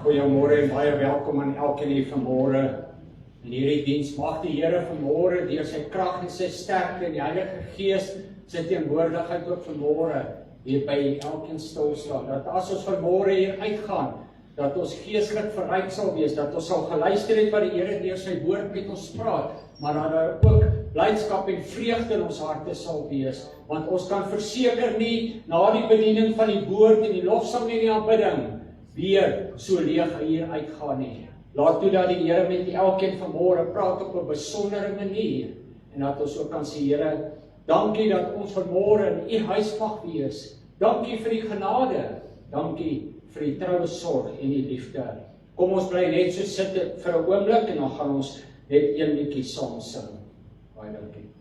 Goeiemôre en baie welkom aan elkeen hier vanmôre in hierdie diens. Mag die Here vanmôre deur sy krag en sy sterkte en die Heilige Gees sy teenwoordigheid ook vanmôre hier by elkeen stil staan. Dat as ons vanmôre hier uitgaan, dat ons geestelik verryk sal wees, dat ons sal geluister het wat die Here deur sy woord met ons praat, maar dat daar ook blydskap en vreugde in ons harte sal wees, want ons kan verseker nie na die bediening van die woord en die lofsang en die aanbidding weer so leeg hier uitgaan nie. Laat toe dat die Here met elkeen vanmôre praat op 'n besondere manier en dat ons ook kan sê, Here, dankie dat ons vanmôre in U huis mag wees. Dankie vir die genade. Dankie vir die troue sorg en die liefde. Kom ons bly net so sit vir 'n oomblik en dan gaan ons net een liedjie saam sing. Baie dankie.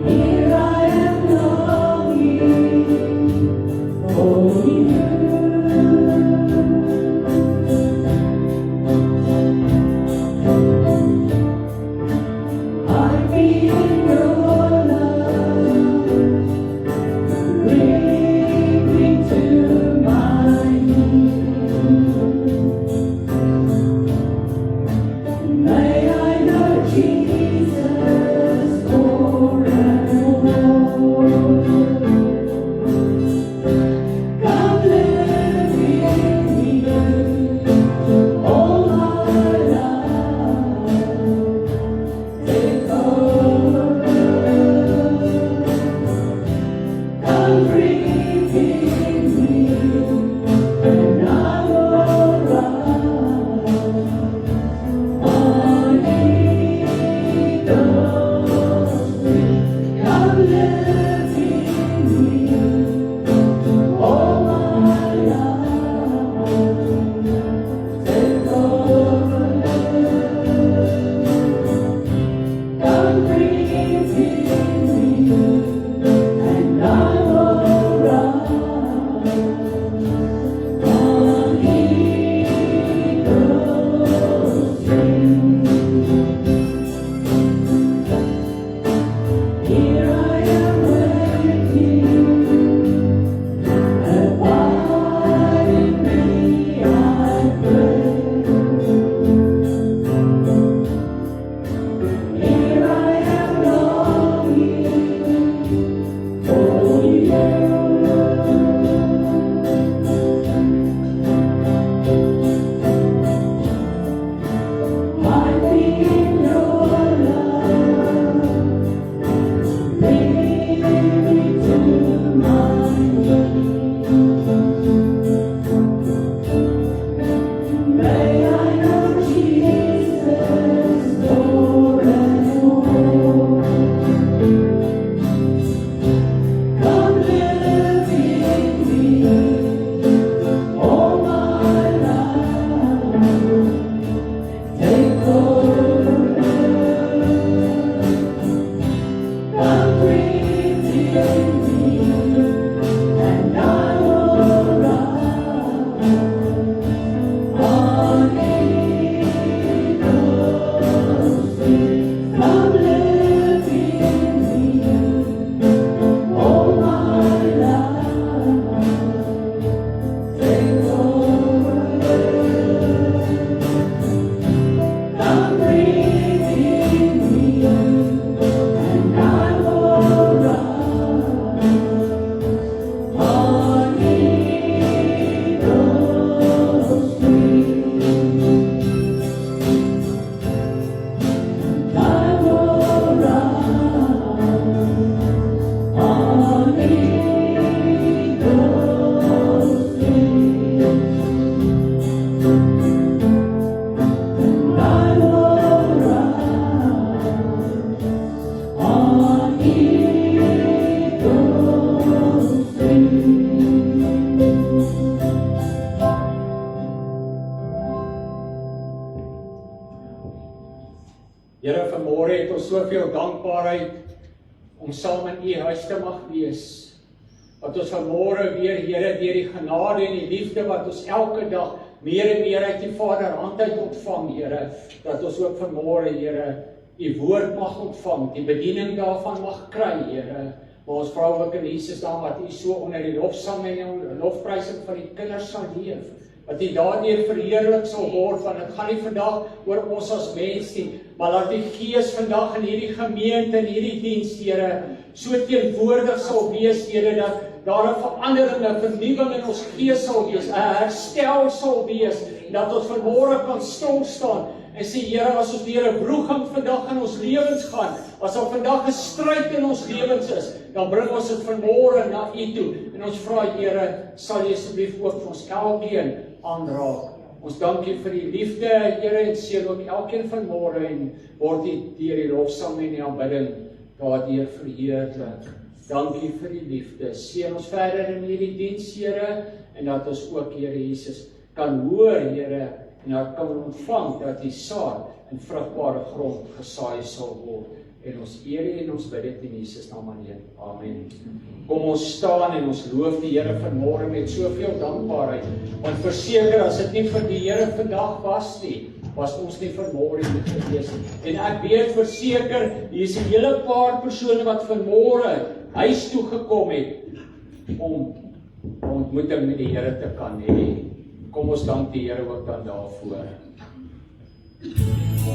Here I am longing. Here, vanmôre het ons soveel dankbaarheid om saam in U huis te mag wees. Wat ons vanmôre weer, Here, deur die genade en die liefde wat ons elke dag meer en meer uit die Vaderhand uit ontvang, Here, dat ons ook vanmôre, Here, U woord mag ontvang, die bediening daarvan mag kry, Here. Maar ons vra ook in Jesus naam wat U so onder die lofsang en lofprysing van die kinders sal leef. Dat U daardeur verheerlik sal word, want dit gaan nie vandag oor ons as mens nie, maar dat die Gees vandag in hierdie gemeente, in hierdie diens, Here, so teenwoordig sal wees, Here, dat daar 'n verandering, 'n vernuwing in ons gees sal wees, 'n herstel sal wees, dat ons vanmôre kan stil staan en sê, Here, as ons deur 'n wroging vandag in ons lewens gaan, as daar vandag 'n stryd in ons lewens is, dan bring ons dit vanmôre na U toe. En ons vra, Here, sal U asseblief ook vir ons elkeen aanraak. Ons dank U vir die liefde, Here, en seën ook elkeen vanmôre en word U deur die lofsang en die aanbidding daardeur verheerlik. Dankie vir die liefde. Seën ons verder in hierdie diens, Here, en dat ons ook, Here Jesus, kan hoor, Here, en dat kan ontvang dat die saad in vrugbare grond gesaai sal word. En ons eer en ons bid dit in Jesus naam alleen. Amen. Kom ons staan en ons loof die Here vanmôre met soveel dankbaarheid. Want verseker, as dit nie vir die Here vandag was nie, was ons nie vanmôre hier gewees nie. En ek weet verseker, hier is 'n hele paar persone wat vanmôre huis toe gekom het om 'n ontmoeting met die Here te kan hê. Kom ons dank die Here ook dan daarvoor. Funny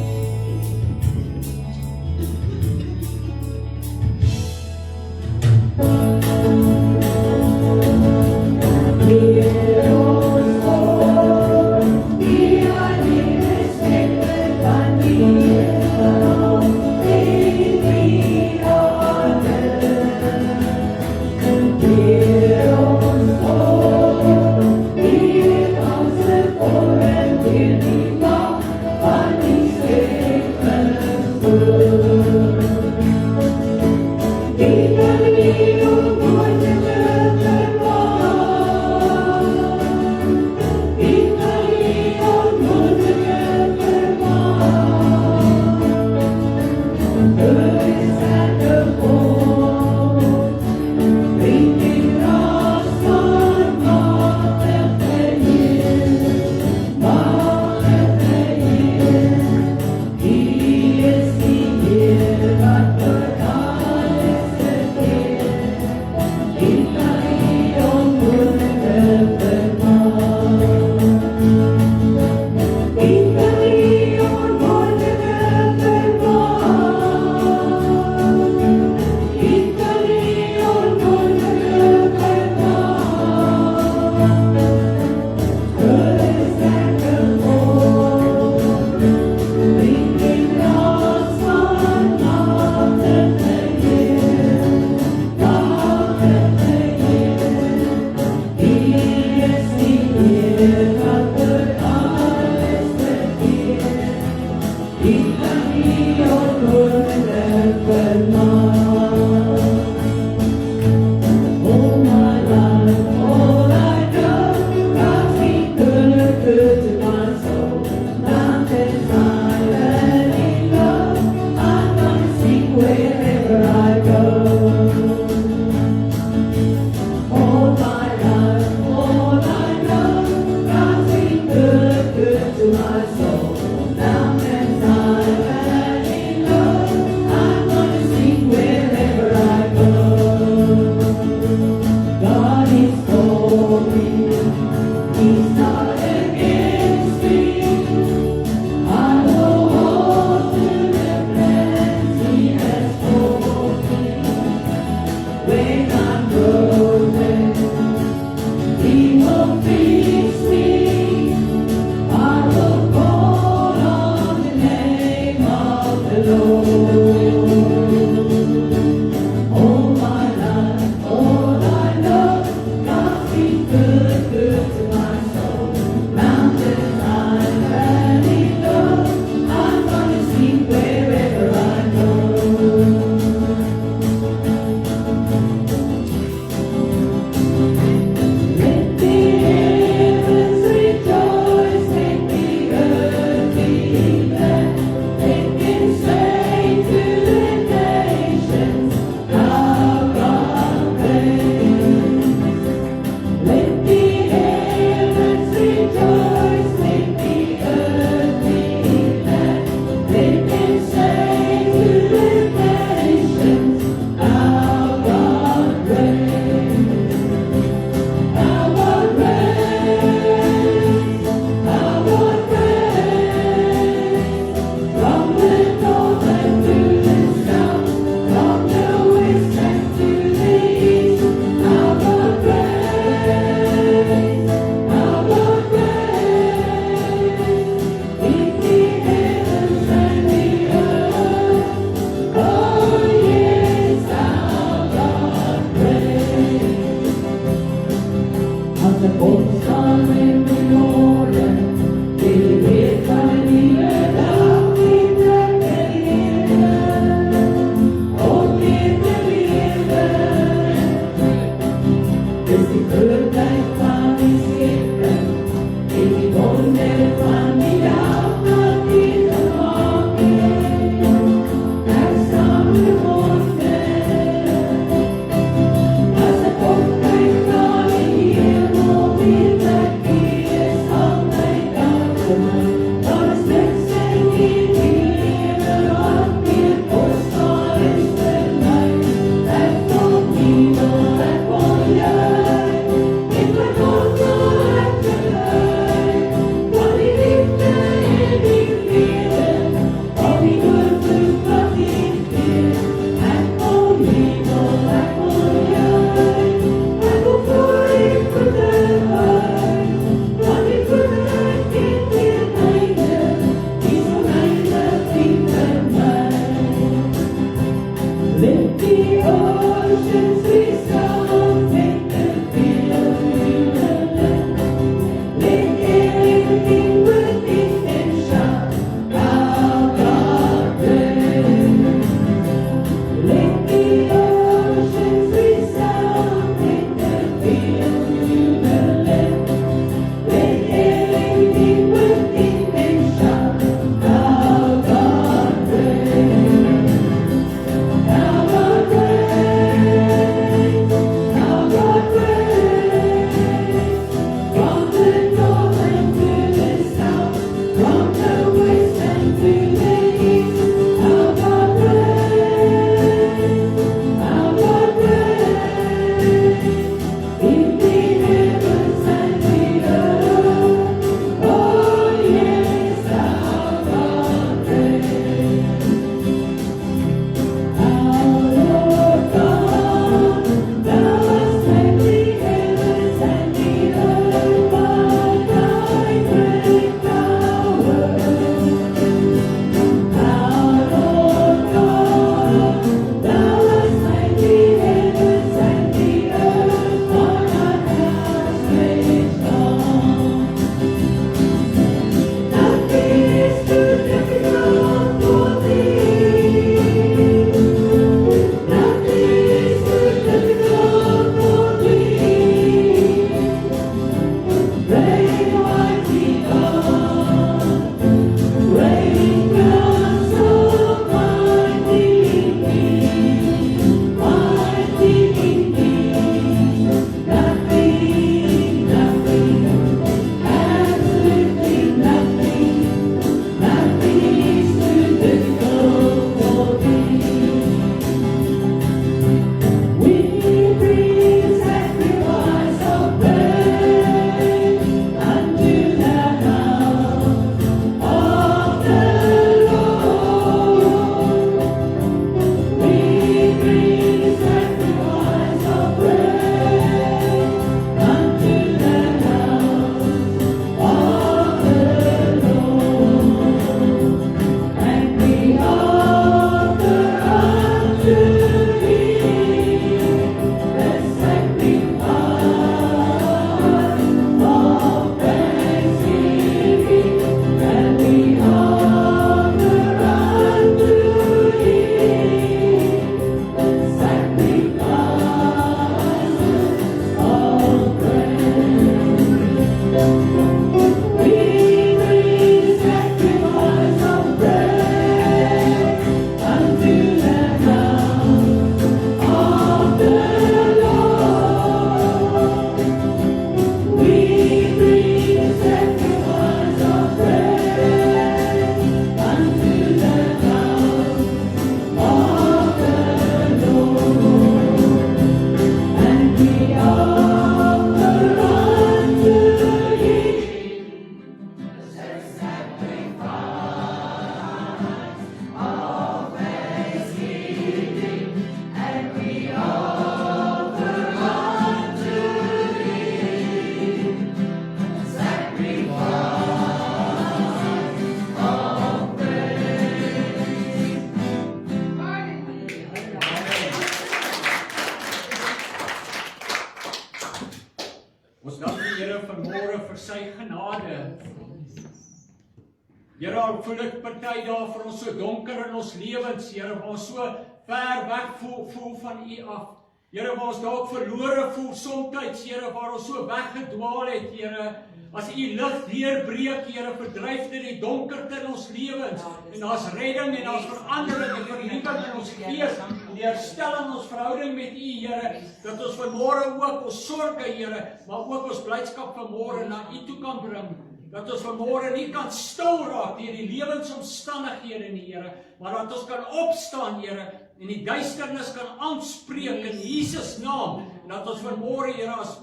Here, al voel ek party daar vir ons so donker in ons lewens, Here, waar ons so ver weg voel van U af. Here, waar ons dalk verlore voel soms, Here, waar ons so weggedwaal het, Here, as U lig deurbreek, Here, verdryf dit die donkerte in ons lewens, en daar's redding en daar's verandering en vernuwing in ons gees, en die herstel in ons verhouding met U, Here, dat ons vanmôre ook ons sorge, Here, maar ook ons blydskap vanmôre na U toe kan bring. Dat ons vanmôre nie kan stil raak deur die lewensomstandighede nie, Here, maar dat ons kan opstaan, Here, en die duisternis kan aanspreek in Jesus naam, en dat ons vanmôre, Here, as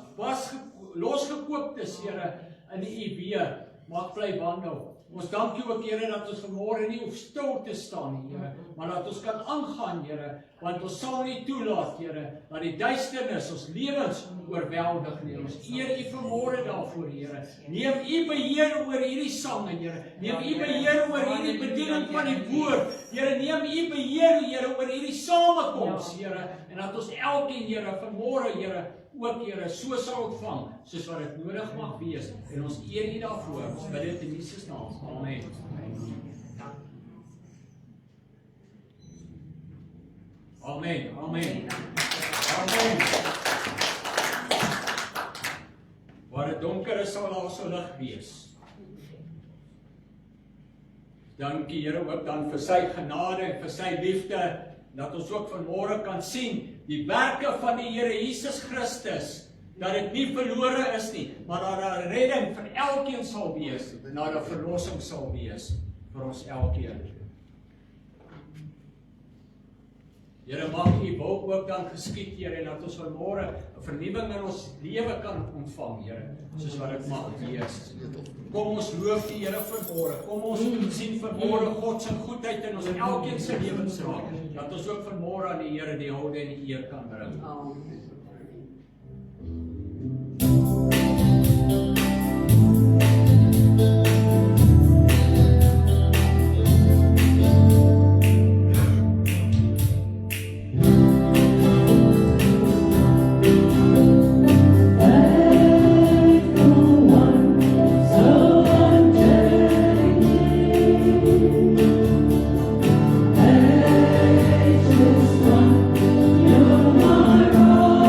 losgekooptes, Here, in die weë mag bly wandel. Ons dank U ook, Here, dat ons vanmôre nie hoef stil te staan nie, Here, maar dat ons kan aangaan, Here, want ons sal nie toelaat, Here, dat die duisternis ons lewens oorweldig nie. Ons eer U vanmôre daarvoor, Here. Neem U beheer oor hierdie sange, Here. Neem U beheer oor hierdie bediening van die woord. Here, neem U beheer, Here, oor hierdie samekoms, Here, en dat ons elkeen, Here, vanmôre, Here, ook, Here, so sal ontvang, soos wat dit nodig mag wees, en ons eer U daarvoor. Ons bid dit in Jesus naam. Amen. Amen. Amen. Amen. Waar dit donker is, sal daar so lig wees. Dankie, Here, ook dan vir sy genade en vir sy liefde, dat ons ook vanmôre kan sien die werke van die Here Jesus Christus, dat dit nie verlore is nie, maar dat daar redding vir elkeen sal wees, dat daar verlossing sal wees vir ons elkeen. Here, mag U wil ook dan geskied, Here, en dat ons vanmôre 'n vernuwing in ons lewe kan ontvang, Here, soos wat dit mag wees. Kom ons loof die Here vanmôre. Kom ons sien vanmôre God se goedheid in ons elkeen se lewens raak, dat ons ook vanmôre aan die Here die hulde en die eer kan bring. Amen. You're my rock.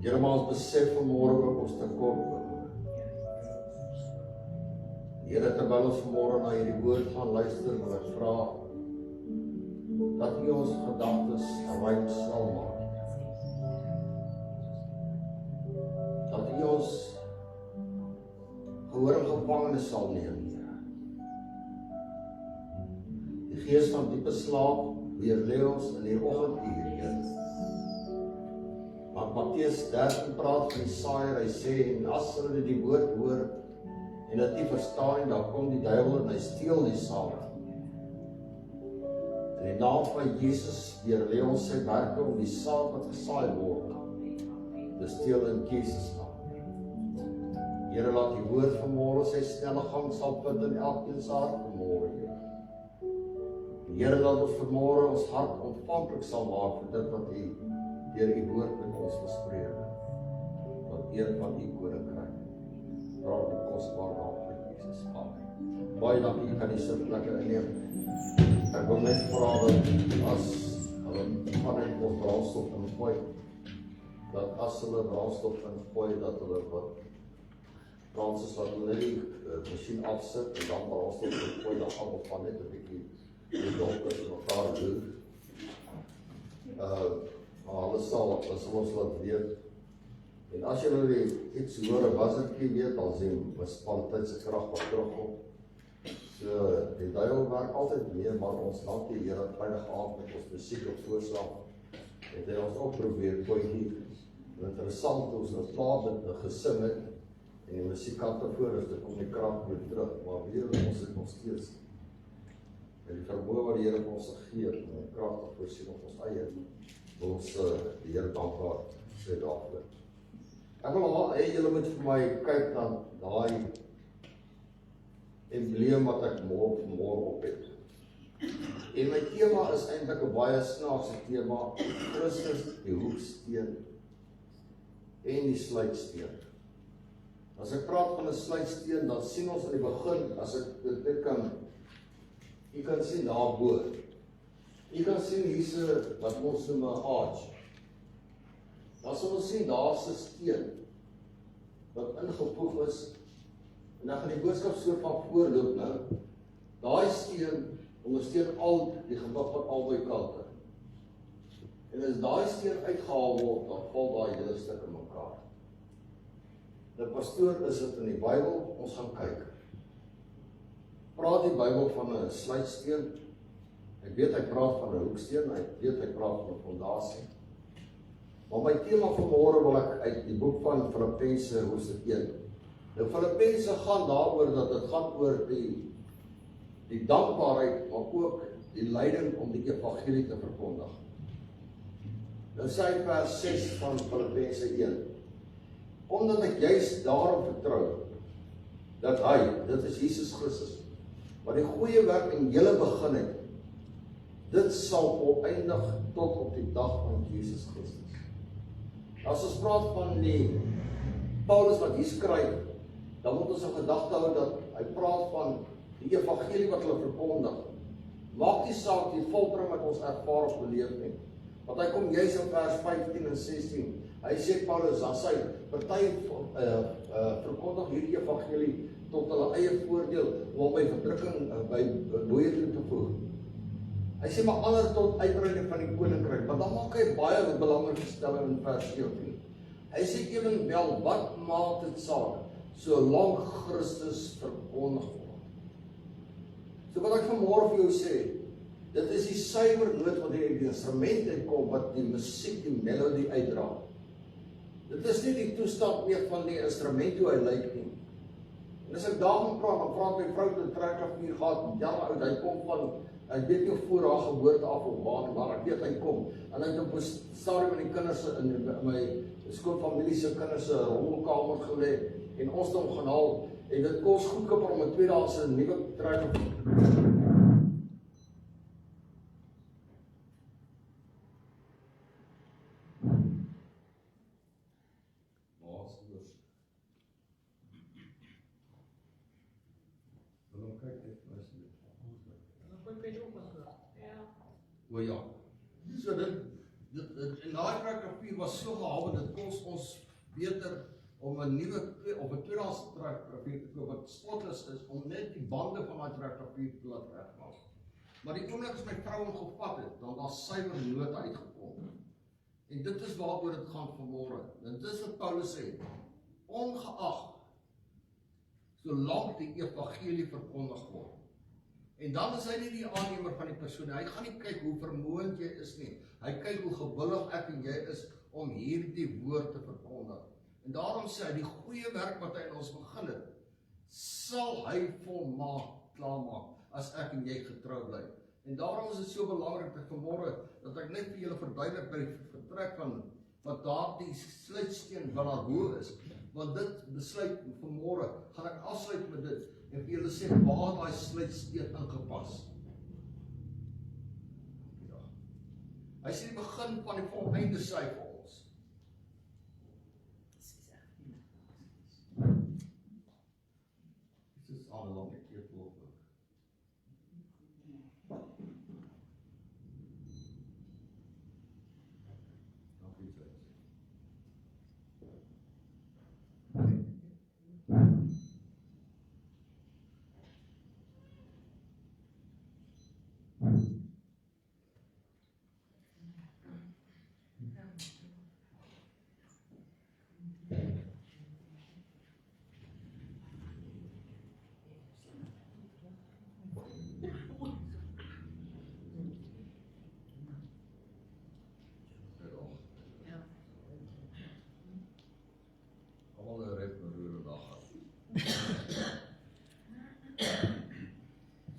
Here, maar ons besef vanmôre ook ons tekort oor. Here, terwyl ons vanmôre na hierdie woord gaan luister, wil ek vra dat U ons gedagtes ruim sal maak. Dat U ons gehoor in gevangenis sal neem, Here. Die gees van diepe slaap weerlê ons in die oggenduur, Here. Want Matteus 13 praat van die saaier, hy sê, en as hulle die woord hoor, en dit nie verstaan, dan kom die duiwel en hy steel die saad. In die naam van Jesus weerlê ons sy werke om die saad wat gesaai word, te steel in Jesus naam. Here, laat die woord vanmôre sy snelle gang sal vind in elkeen se hart vanmôre, Here. En Here, laat ons vanmôre ons hart ontvanklik sal maak vir dit wat U deur U woord met ons bespreek. Tot eer van U koninkryk. Vra die kosbare naam van Jesus. Amen. Baie dankie, U kan die sitplekke inneem. Ek wil net vra dat as hulle van net ons brandstof ingooi, dat as hulle brandstof ingooi, dat hulle wat Fransis wat hulle die masjien afsit en dan brandstof ingooi, dan gaan ons van net 'n bietjie die donkers en mekaar doen. Maar hulle sal ons laat weet. En as jy nou iets hoor, was dit nie weet, dan sê munisipaliteit se krag wat terugkom. So, die duiwel werk altyd meer, maar ons dank die Here veilig aand met ons musiek op voorslag. Het hy ons ook probeer koetjie. Interessant, ons nou klaar dit gesing het, en die musiekant voor is, dit kom die krag weer terug, maar weer ons het nog steeds. En die vermoë wat die Here vir ons gegee het, en die krag te voorsien op ons eie, ons die Here dankbaar sê daarvoor. Ek wil hê julle moet vir my kyk na daai embleem wat ek môre op het. En my tema is eintlik 'n baie snaakse tema, Christus, die hoeksteen en die sluitsteen. As ek praat van 'n sluitsteen, dan sien ons in die begin, as ek dit kan, jy kan sien daarbo. Jy kan sien hierse wat ons noem 'n arch. Dan sal ons sien daar's 'n steen wat ingevoeg is, en dan gaan die boodskap so van voorloop nou. Daai steen ondersteun al die gewig van albei kante. En as daai steen uitgehaal word, dan val daai hele stuk in mekaar. Nou pastoor, is dit in die Bybel? Ons gaan kyk. Praat die Bybel van 'n sluitsteen? Ek weet hy praat van 'n hoeksteen, ek weet hy praat van 'n fondasie. Maar my tema vanmôre wil ek uit die boek van Filippense hoofstuk 1. Nou Filippense gaan daaroor dat dit gaan oor die dankbaarheid, maar ook die lyding om die evangelie te verkondig. Nou sê hy vers 6 van Filippense 1. Omdat ek juist daarop vertrou dat hy, dit is Jesus Christus, wat die goeie werk in julle begin het, dit sal volëindig tot op die dag van Jesus Christus. As ons praat van die Paulus wat hier skryf, dan moet ons in gedagte hou dat hy praat van die evangelie wat hulle verkondig. Maak nie saak die volbring wat ons ervaar of beleef nie. Want hy kom juis in vers 15 en 16. Hy sê Paulus, as hy party verkondig hierdie evangelie tot hulle eie voordeel, om by verdrukking by dooie toe te voeg. Hy sê maar ander tot uitbreiding van die koninkryk, maar dan maak hy baie belangrike stelling in vers 17. Hy sê ewenwel, wat maak dit saak, solank Christus verkondig word. So wat ek vanmôre vir jou sê, dit is die suiwer noot wat die instrument uitkom, wat die musiek, die melodie uitdra. Dit is nie die toestand meer van die instrument hoe hy lyk nie. En as ek daarvan praat, dan praat my vrou te trekkrag hier gehad, jare oud, hy kom van, ek weet nie voor haar geboorte af of waar, maar ek weet hy kom. En hy het op 'n stadium in die kinders, in my skoolfamilie se kinders se rommelkamer gelê, en ons het hom gaan haal, en dit kos goedkoper om 'n tweedehandse nuwe trekkrag. O ja, so dit En daai trackrapier was so gehaal, dit kos ons beter om 'n nuwe of 'n tweedehands trackrapier te koop wat spotless is, om net die bande van daai trackrapier te laat regmaak. Maar die oomblik as my vrou hom gevat het, dan daar suiwer note uitgekom. En dit is waaroor dit gaan vanmôre. En dit is wat Paulus sê, ongeag solank die evangelie verkondig word. En dan is hy nie die aannemer van die persoon, hy gaan nie kyk hoe vermoënd jy is nie, hy kyk hoe gewillig ek en jy is om hierdie woord te verkondig. En daarom sê hy, die goeie werk wat hy in ons begin het, sal hy volmaak klaarmaak, as ek en jy getrou bly. En daarom is dit so belangrik dat vanmôre, dat ek net vir julle verduidelik by die vertrek van wat daardie sluitsteen van haar hoe is, want dit besluit vanmôre, gaan ek afsluit met dit, en vir julle sê, waar daai sluitsteen ingepas. Ja. Hy sê die begin van die volleinde sy vir ons. Dit is aan 'n lang keertjie ook.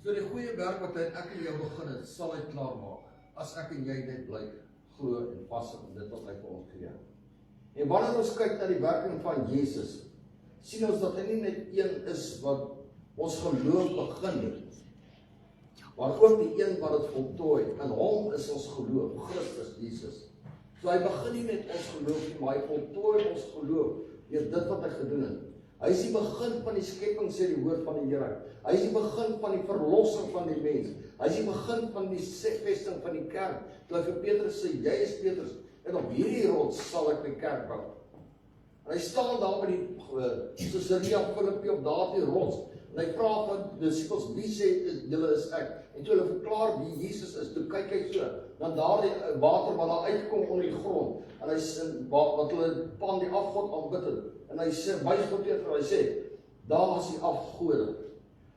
So die goeie werk wat hy ek en jou begin het, sal hy klaar maak, as ek en jy net bly glo en vas in dit wat hy vir ons gee. En wanneer ons kyk na die werking van Jesus, sien ons dat hy nie net een is wat ons geloof begin het, maar ook die een wat dit voltooi. In hom is ons geloof, Christus Jesus. So hy begin nie met ons geloof nie, maar hy voltooi ons geloof deur dit wat hy gedoen het. Hy is die begin van die skepping, sê die woord van die Here. Hy is die begin van die verlossing van die mens. Hy is die begin van die vesting van die kerk. Toe hy vir Petrus sê, jy is Petrus, en op hierdie rots sal ek my kerk bou. En hy staan daar by die Caesarea Philippi op daardie rots. En hy vra van die disippels, wie sê julle is ek? En toe hulle verklaar wie Jesus is, toe kyk hy so, dan daardie water wat daar uitkom onder die grond, en hy sê, wat hulle Pan die afgod aanbid het, en hy sê, wys tot Petrus, hy sê, daar was die afgode.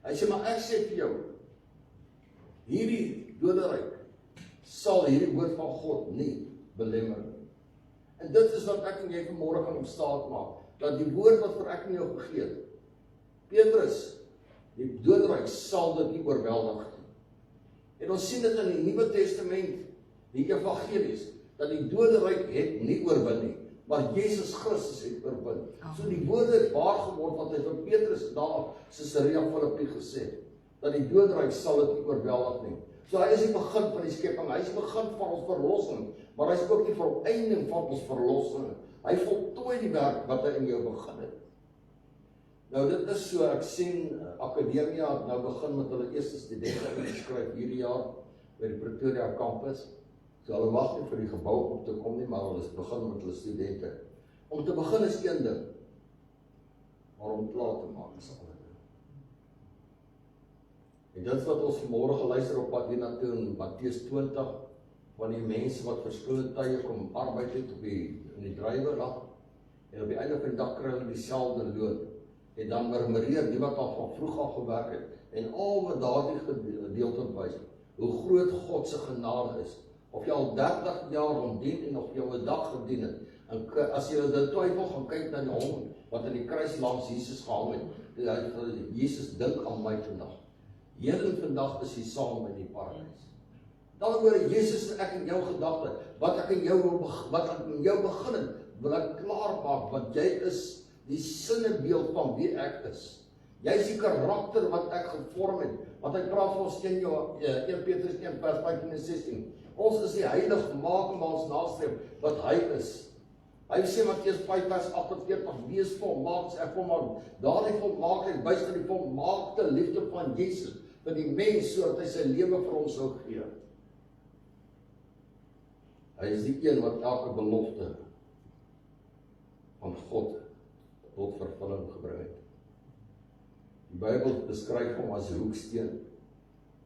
Hy sê, maar ek sê vir jou, hierdie doderyk sal hierdie woord van God nie belemmer nie. En dit is wat ek en jy vanmôre gaan opstaat maak, dat die woord wat vir ek en jou gegee het, Petrus, die doderyk sal dit nie oorweldig nie. En ons sien dit in die Nuwe Testament, die evangelies, dat die doderyk het nie oorwin nie, maar Jesus Christus het oorwin. So die woorde het waar geword wat hy vir Petrus daar Caesarea Philippi gesê het, dat die doderyk sal dit nie oorweldig nie. So hy is die begin van die skepping, hy is die begin van ons verlossing, maar hy is ook die volleinding van ons verlossing. Hy voltooi die werk wat hy in jou begin het. Nou dit is so, ek sien Akademia het nou begin met hulle eerste studente ingeskryf hierdie jaar by die Pretoria kampus. So hulle wag nie vir die gebou op te kom nie, maar hulle begin met hulle studente. Om te begin is een ding, maar om klaar te maak is 'n ander ding. En dit wat ons vanmôre geluister op pad hiernatoe in Matteus 20, van die mense wat verskillende tye kom arbeid het in die drywerdag, en op die einde van die dag kry hulle dieselfde loon. En dan murmureer die wat al van vroeg af gewerk het, en al wat daardie gedeelte wys, hoe groot God se genade is. Of jy al 30 jaar omdien en of jy 'n dag gedien het. En as jy dit twyfel, gaan kyk na die hond wat in die kruis langs Jesus gehang het. Jesus dink aan my vandag. Heden vandag is hy saam in die paradys. Dan oor Jesus en ek in jou gedagte, wat ek in jou begin het, wil ek klaar maak, want jy is die sinnebeeld van wie ek is. Jy is die karakter wat ek gevorm het, want hy praat vir ons in 1 Petrus 1 vers 15 en 16. Ons is die heiligmaking waar ons nastreef wat hy is. Hy sê Matteus 5 vers 48, wees volmaak, ek volmaak. Daardie volmaakheid wys dat die volmaakte liefde van Jesus vir die mens, sodat hy sy lewe vir ons sou gee. Hy is die een wat elke belofte van God tot vervulling gebring het. Die Bybel beskryf hom as 'n hoeksteen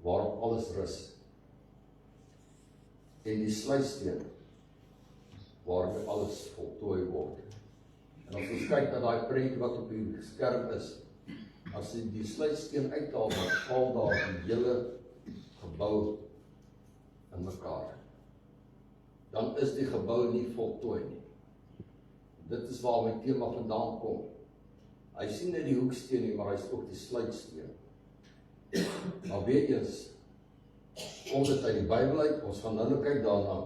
waarop alles rus. En die sluitsteen waarmee alles voltooi word. En as ons kyk na daai prentjie wat op die skerm is, as jy die sluitsteen uithaal, dan val daar die hele gebou in mekaar. Dan is die gebou nie voltooi nie. Dit is waar my tema vandaan kom. Hy sien net die hoeksteen nie, maar hy is ook die sluitsteen. Maar weet eens, kom dit uit die Bybel uit, ons gaan nou kyk daarna.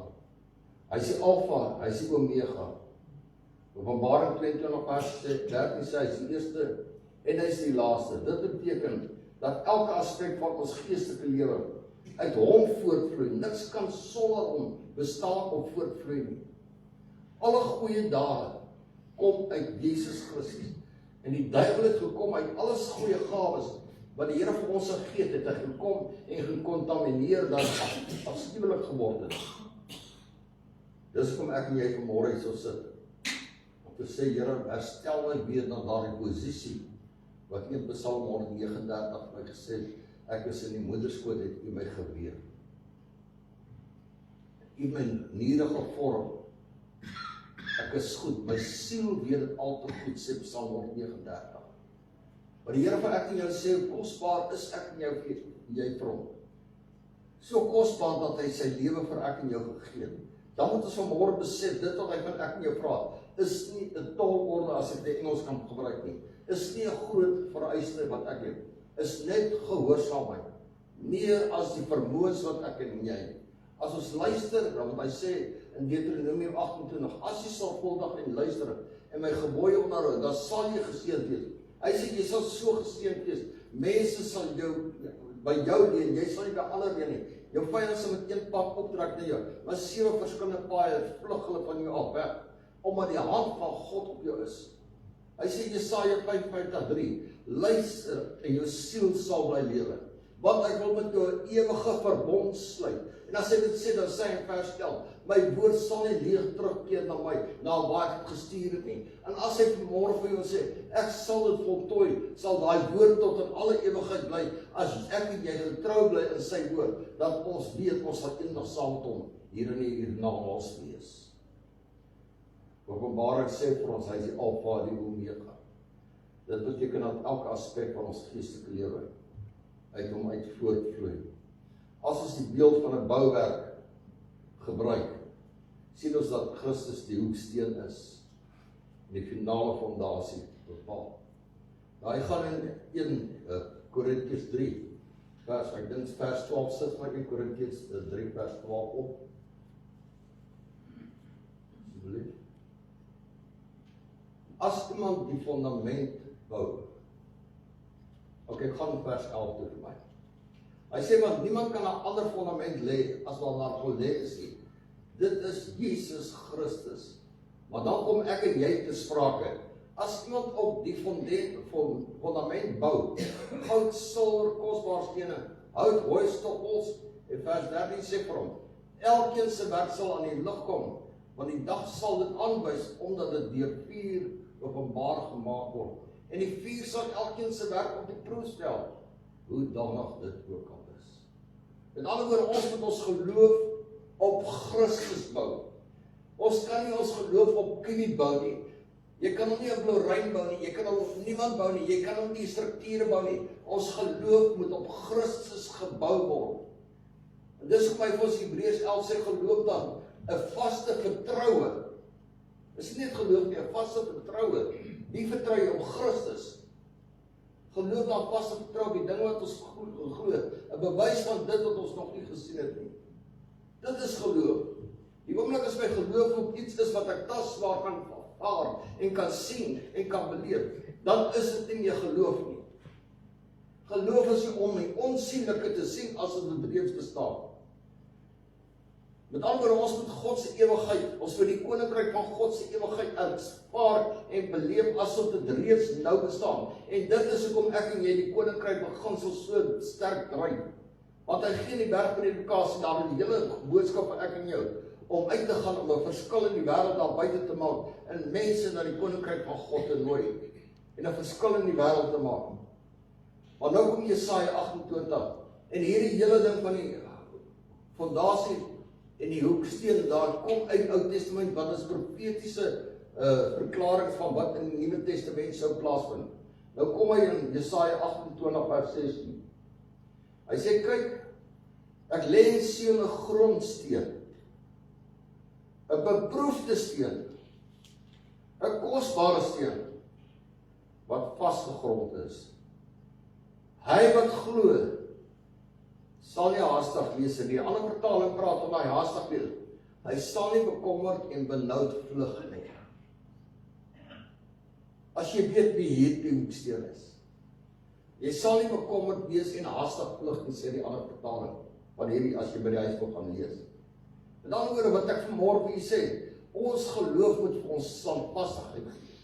Hy is die Alfa, hy is die Omega. Openbaring 22 vers 13 sê, hy is die eerste en hy is die laaste. Dit beteken dat elke aspek van ons geestelike lewe uit hom voortvloei. Niks kan sonder hom bestaan of voortvloei nie. Alle goeie dade kom uit Jesus Christus. En die duiwel het gekom uit alles goeie gawes wat die Here vir ons gegee het, hy gekom en gekontamineer dat afskuwelik geword het. Dis kom ek en jy vanmôre hier so sit. Om te sê, Here, herstel my weer na daardie posisie wat in Psalm 139 my gesê het, ek is in die moederskoot, het U my geweer. U my niere gevorm. Ek is goed, my siel weet dit al te goed, sê Psalm 139. Maar die Here vir ek en jou sê, hoe kosbaar is ek en jy vir hom. So kosbaar dat hy sy lewe vir ek en jou gegee het. Dan moet ons vanmôre besef, dit wat hy van ek en jou vra, is nie 'n taalorde as ek die Engels kan gebruik nie. Is nie 'n groot vereiste wat ek het. Is net gehoorsaamheid. Nie as die vermoëns wat ek en jy. As ons luister, dan moet hy sê in Deuteronomium 28, as jy sorgvuldig en luister en my gebooie onderhou, dan sal jy geseënd wees. Hy sê jy sal so geseënd wees. Mense sal by jou leen, jy sal nie by ander leen nie. Jou vyand sal met een pad optrek na jou, maar 7 verskillende paaie vlug hulle van jou af weg, omdat die hand van God op jou is. Hy sê Jesaja 55:3, luister en jou siel sal bly lewe. Want ek wil met jou 'n ewige verbond sluit. En as hy dit sê, dan sê hy in vers 11, my woord sal nie leeg terugkeer na my, na waar ek het gestuur het nie. En as hy vanmôre vir jou sê, ek sal dit voltooi, sal daai woord tot in alle ewigheid bly, as ek en jy getrou bly in sy woord, dat ons weet, ons sal eendag saam met hom hier in die hiernamaals wees. Openbaring sê vir ons, hy is die Alfa, die Omega. Dit beteken dat elke aspek van ons geestelike lewe uit hom uit voortvloei. As ons die beeld van 'n bouwerk gebruik, sien ons dat Christus die hoeksteen is, en die finale fondasie bepaal. Nou, hy gaan in 1 Korintiërs 3, ek dink vers 12, sit maar in Korintiërs 3 vers 12 op. Asseblief. As iemand die fundament bou, ek gaan vers 11 toe vir my. Hy sê, want niemand kan 'n ander fundament lê as wat daar gelê is nie. Dit is Jesus Christus. Maar dan kom ek en jy te sprake. As iemand op die fundament bou, goud, silwer, kosbare stene, hout, hooi, stoppels, en vers 13 sê vir hom, elkeen se werk sal aan die lig kom, want die dag sal dit aanwys, omdat dit deur vuur openbaar gemaak word. En die vuur sal elkeen se werk op die proef stel, hoe danig dit ook al is. Met ander woorde, ons moet ons geloof op Christus bou. Ons kan nie ons geloof op kiwi bou nie. Jy kan hom nie op Lorraine bou nie, jy kan hom op niemand bou nie, jy kan hom nie strukture bou nie. Ons geloof moet op Christus gebou word. En dis hoe my vir ons Hebreërs 11 sê, geloof dan 'n vaste vertroue. Dis nie net geloof nie, 'n vaste vertroue. Die vertroue op Christus. Geloof dan vaste vertroue op die dinge wat ons glo. 'n bewys van dit wat ons nog nie gesien het nie. Dit is geloof. Die oomblik as my geloof op iets is wat ek tasbaar kan ervaar en kan sien en kan beleef, dan is dit nie meer geloof nie. Geloof is nie om die onsienlike te sien as dit reeds bestaan. Met ander woorde, ons moet God se ewigheid, ons moet die koninkryk van God se ewigheid ervaar en beleef asof dit reeds nou bestaan. En dit is hoekom ek en jy die koninkryk beginsel so sterk dryf. Want hy gee die bergpredikasie daar in die hele boodskap van ek en jou, om uit te gaan om 'n verskil in die wêreld daar buite te maak, en mense na die koninkryk van God te nooi, en 'n verskil in die wêreld te maak. Maar nou kom Jesaja 28, en hierdie hele ding van die fondasie en die hoeksteen, daar kom uit Ou Testament, wat is profetiese verklaring van wat in die Nuwe Testament sou plaasvind. Nou kom hy in Jesaja 28 vers 16. Hy sê, kyk, ek lê in Sion 'n grondsteen, 'n beproefde steen, 'n kosbare steen, wat vasgegrond is. Hy wat glo, sal nie haastig wees nie. Die ander vertaling praat van hy haastig wees. Hy sal nie bekommerd en benoud vlug nie. As jy weet wie hierdie hoeksteen is, jy sal nie bekommerd wees en haastig vlug nie, sê die ander vertaling van hierdie, as jy by die huis wil gaan lees. En dan oor wat ek vanmôre vir u sê, ons geloof moet vir ons standvastigheid gee.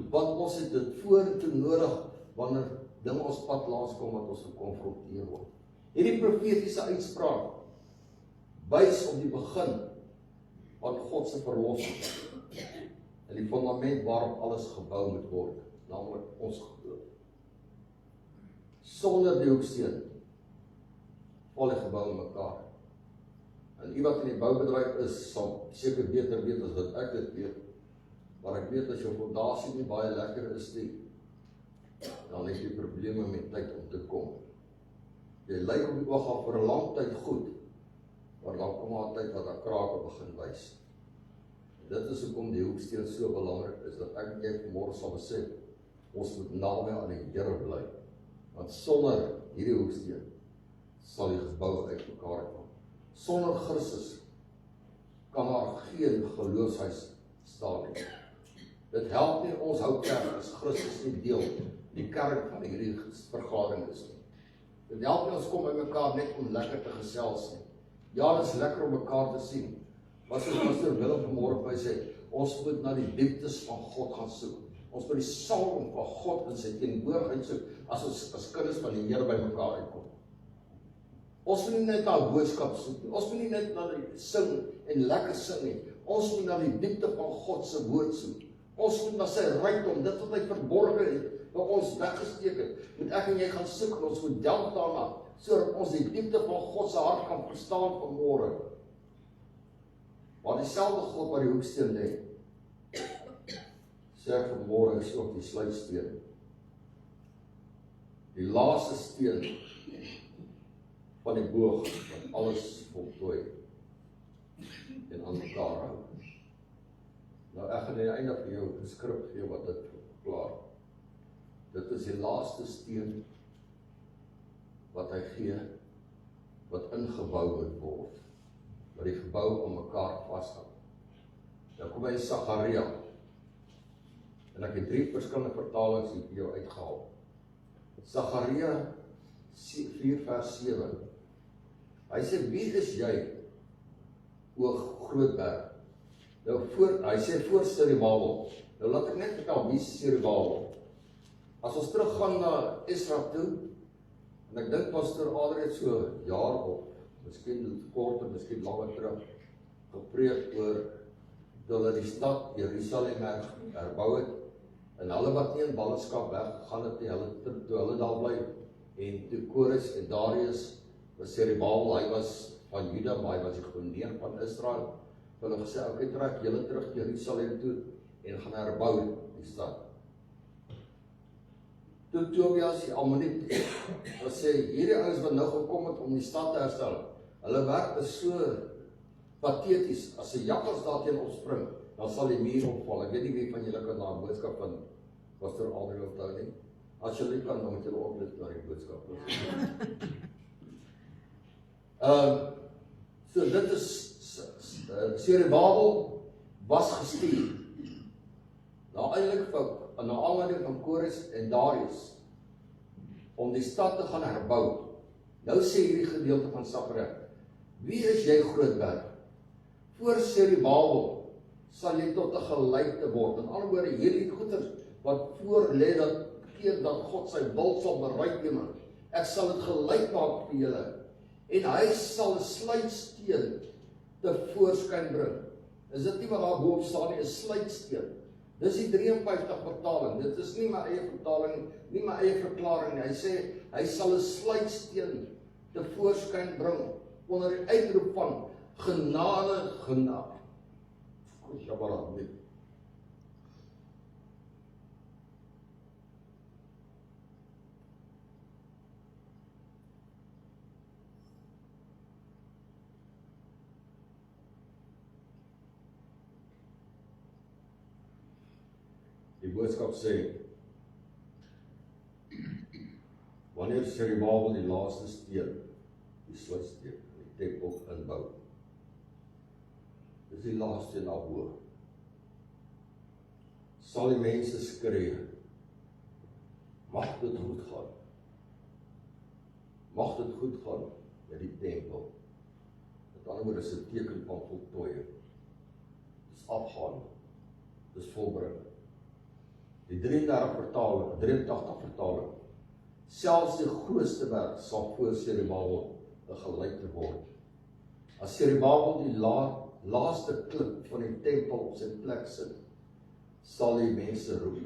Want ons het dit vorentoe nodig wanneer dinge ons pad langskom wat ons gekonfronteer word. Hierdie profetiese uitspraak wys op die begin van God se verlossing en die fundament waarop alles gebou moet word, naamlik ons geloof. Sonder die hoeksteen val die gebou in mekaar. En u wat in die boubedryf is, sal seker beter weet as wat ek dit weet. Maar ek weet as jou fondasie nie baie lekker is nie, dan het jy probleme met tyd om te kom. Jy lyk op die oog af vir 'n lang tyd goed, maar dan kom daar 'n tyd wat daar krake begin wys. Dit is hoekom die hoeksteen so belangrik is, dat ek en jy vanmôre sal besef, ons moet naby aan die Here bly. Want sonder hierdie hoeksteen sal die gebou uitmekaar kom. Sonder Christus kan daar geen geloofshuis staan nie. Dit help nie ons hou kerk as Christus nie deel die kerk van hierdie vergadering is nie. Dit help nie ons kom by mekaar net om lekker te gesels nie. Ja, dit is lekker om mekaar te sien. Wat soos Pastor Willem vanmôre by sê, ons moet na die dieptes van God gaan soek. Ons moet die salwing van God in sy teenwoordigheid soek, as ons as kinders van die Here by mekaar uitkom. Ons moet nie net na 'n boodskap soek nie. Ons moet nie net na die sing en lekker sing nie. Ons moet na die diepte van God se woord soek. Ons moet na sy rykdom, dit wat hy verborge het, wat ons weggesteek het, moet ek en jy gaan soek, en ons moet delf daarna, sodat ons die diepte van God se hart kan verstaan vanmôre. Maar dieselfde God wat die hoeksteen lê, sê ek vanmôre is ook die sluitsteen. Die laaste steen van die boog wat alles voltooi en aan mekaar hou. Nou ek gaan aan die einde vir jou 'n skrif gee wat dit verklaar. Dit is die laaste steen wat hy gee, wat ingebou moet word, wat die gebou aan mekaar vashou. Nou kom hy in Sagaria, en ek het 3 verskillende vertalings hier vir jou uitgehaal. Sagaria 4 vers 7. Hy sê, wie is jy, o groot berg? Nou hy sê voor Serubabel. Nou laat ek net vertel, wie is Serubabel? As ons teruggaan na Esra toe, en ek dink Pastor Adriaan het so 'n jaar of, miskien korter, miskien langer terug, gepreek oor dat hulle die stad Jerusalem herbou het, en hulle wat nie in ballingskap weggegaan het nie, toe hulle daar bly, en toe Kores en Darius, was Serubabel, hy was van Juda, maar hy was die koning van Israel, hulle gesê, ok, trek julle terug Jerusalem toe, en gaan herbou die stad. Toe Tobias die Ammoniet, wat sê, hierdie ouens wat nou gekom het om die stad te herstel, hulle werk is so pateties, as 'n jakkals daarteen opspring, dan sal die muur opval. Ek weet nie wie van julle kan na 'n boodskap van Pastor Adriaan onthou nie. As julle kan, dan moet julle oplet na die boodskap. So dit is Serubabel was gestuur. Nou eintlik na aanleiding van Kores en Darius om die stad te gaan herbou. Nou sê hierdie gedeelte van Sagaria, wie is jy groot berg? Voor Serubabel sal jy tot 'n gelyke word. In ander woorde, hierdie goeders wat voor lê, dat keer dat God sy wil sal bereik, Ek sal dit gelyk maak vir julle. En hy sal 'n sluitsteen tevoorskyn bring. Is dit nie wat daar bo-op staan nie, 'n sluitsteen? Dis die 53 vertaling. Dit is nie my eie vertaling, nie my eie verklaring nie. Hy sê, hy sal 'n sluitsteen tevoorskyn bring, onder die uitroep van genade, genade. Die boodskap sê, wanneer Serubabel die laaste steen, die sluitsteen, die tempel inbou, dis die laaste na bo, sal die mense skree, mag dit goed gaan, mag dit goed gaan met die tempel. Met ander woorde is 'n teken van voltooiing, dis afgaan, dis volbring. Die 83 vertaling, selfs die grootste werk sal voor Serubabel gelyk word. As Serubabel die laaste klip van die tempel op sy plek sit, sal die mense roep,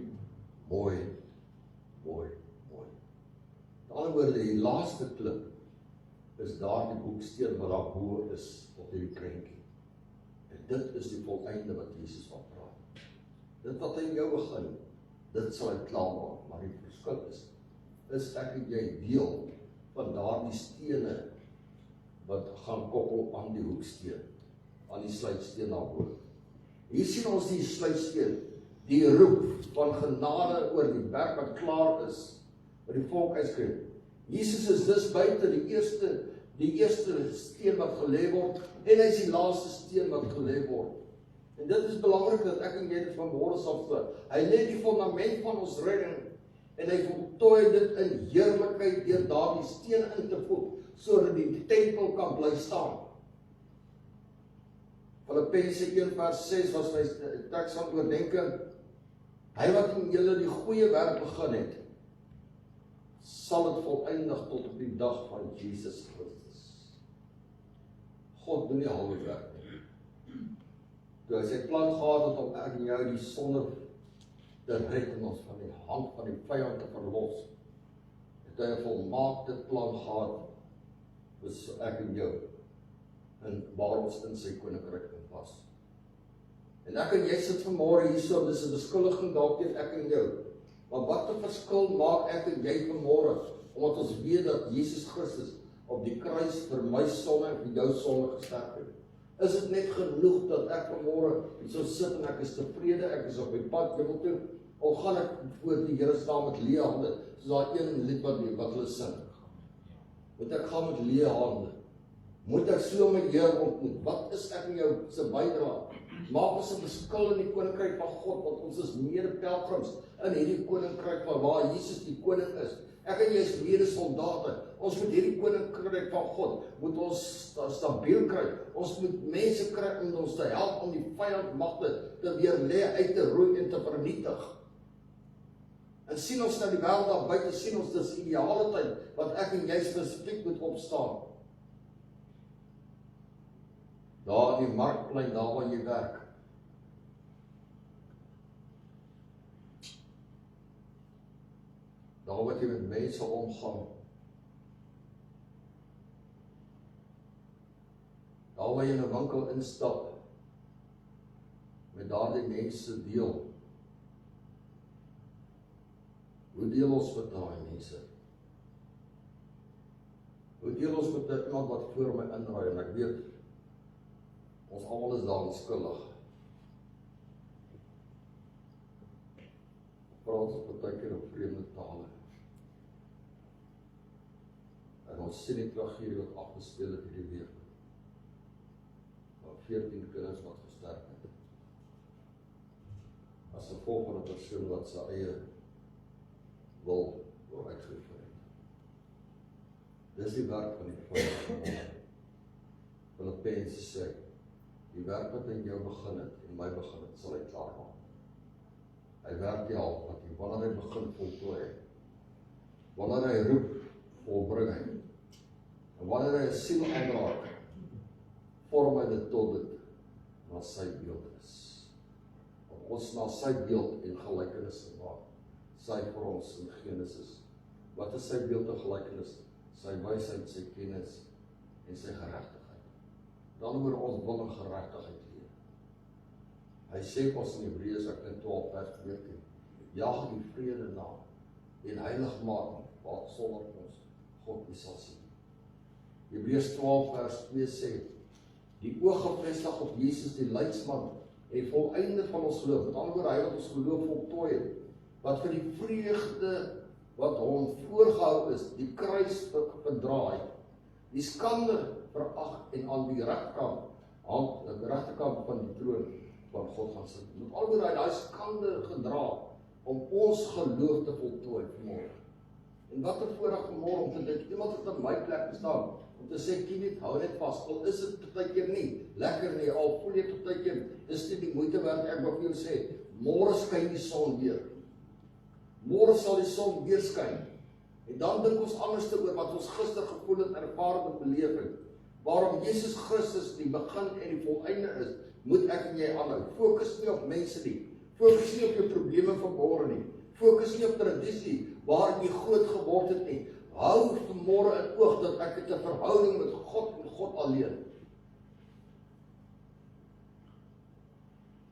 mooi, mooi, mooi. Met ander woorde, die laaste klip is daar die boeksteen wat daar bo is op hierdie prentjie. En dit is die volleinde wat Jesus van praat. Dit wat in jou begin, dit sal hy klaar maak, maar die verskil is ek en jy deel van daardie stene wat gaan koppel aan die hoeksteen, aan die sluitsteen daarbo. Hier sien ons die sluitsteen, die roep van genade oor die werk wat klaar is, wat die volk uitskryf. Jesus is dus buite die eerste steen wat gelê word, en hy is die laaste steen wat gelê word. En dit is belangrik dat ek en jy dit vanmôre sal verstaan. Hy lê die fundament van ons redding, en hy voltooi dit in heerlikheid deur daardie steen in te voeg, sodat die tempel kan bly staan. Filippense 1:6 was my teks van oordenking. Hy wat in julle die goeie werk begin het, sal dit voleindig tot op die dag van Jesus Christus. God doen nie halwe werk nie. Toe hy sy plan gehad het om ek en jou die sonde te red en ons van die hand van die vyand te verlos, het hy 'n volmaakte plan gehad, dus ek en jou, en waar ons in sy koninkryk was. En ek en jy sit vanmôre hierso, dis 'n beskuldiging dalk teen ek en jou. Maar wat 'n verskil maak ek en jy vanmôre, omdat ons weet dat Jesus Christus op die kruis vir my sonde en vir jou sonde gesterf het. Is dit net genoeg dat ek vanmôre so sit en ek is tevrede, ek is op my pad hemel toe, al gaan ek voor die Here staan met leë hande, soos daar een lied wat hulle sing. Moet ek gaan met leë hande? Moet ek so my Here ontmoet? Wat is ek en jou se bydrae? Maak ons 'n verskil in die koninkryk van God, want ons is mede-pelgrims in hierdie koninkryk van waar Jesus die koning is. Ek en jy is mede-soldate. Ons moet hierdie koninkryk van God, moet ons stabiel kry. Ons moet mense kry om ons te help om die vyandmagte te weerlê, uit te roei en te vernietig. En sien ons nou die wêreld daar buite, sien ons dis ideale tyd, wat ek en jy spesifiek moet opstaan. Daar in die markplein, daar waar jy werk. Daar wat jy met mense omgaan. Daar waar jy in 'n winkel instap, met daardie mense deel. Hoe deel ons met daai mense? Hoe deel ons met iemand wat voor my inraai, en ek weet, ons almal is daarin skuldig. Praat ons baie keer op vreemde tale. En ons sien die tragedie wat afgespeel het hierdie week. Van 14 kinders wat gesterf het. As gevolg van 'n persoon wat sy eie wil uitgevoer het. Dis die werk van die vyand. Filippense sê, die werk wat in jou begin het, en my begin het, sal hy klaar maak. Hy werk die half wat hy, wanneer hy begin voltooi. Wanneer hy roep, volbring hy. En wanneer hy 'n siel aanraak, vorm hy dit tot dit na sy beeld is. Om ons na sy beeld en gelykenis te maak, sy vir ons in Genesis. Wat is sy beeld en gelykenis? Sy wysheid, sy kennis en sy geregtigheid. Dan moet ons wil in geregtigheid leef. Hy sê ons in Hebreërs 12 vers 14, jag die vrede na en heiligmaking, wat sonder ons God nie sal sien. Hebreërs 12 vers 2 sê, die oog gefestig op Jesus, die leidsman en volleinde van ons geloof. Met ander woorde, hy wat ons geloof voltooi het, wat vir die vreugde wat hom voorgehou is, die kruis verdraai, die skande verag en aan die regterkant van die troon van God gaan sit. Met ander woorde, hy daai skande gedra om ons geloof te voltooi vanmôre. En wat 'n voorreg vanmôre om te dink, iemand het in my plek gestaan, om te sê, Kienet, hou net vas, al is dit partykeer nie lekker nie, al voel jy partykeer, is dit die moeite werd, ek wil vir jou sê, môre skyn die son weer. Môre sal die son weer skyn. En dan dink ons anders te oor wat ons gister gevoel het, ervaar en beleef het. Waarom Jesus Christus die begin en die volleinde is, moet ek en jy aanhou. Fokus nie op mense nie. Fokus nie op jou probleme van môre nie. Fokus nie op tradisie waar jy groot geword het nie. Hou vanmôre in oog dat ek het 'n verhouding met God en God alleen.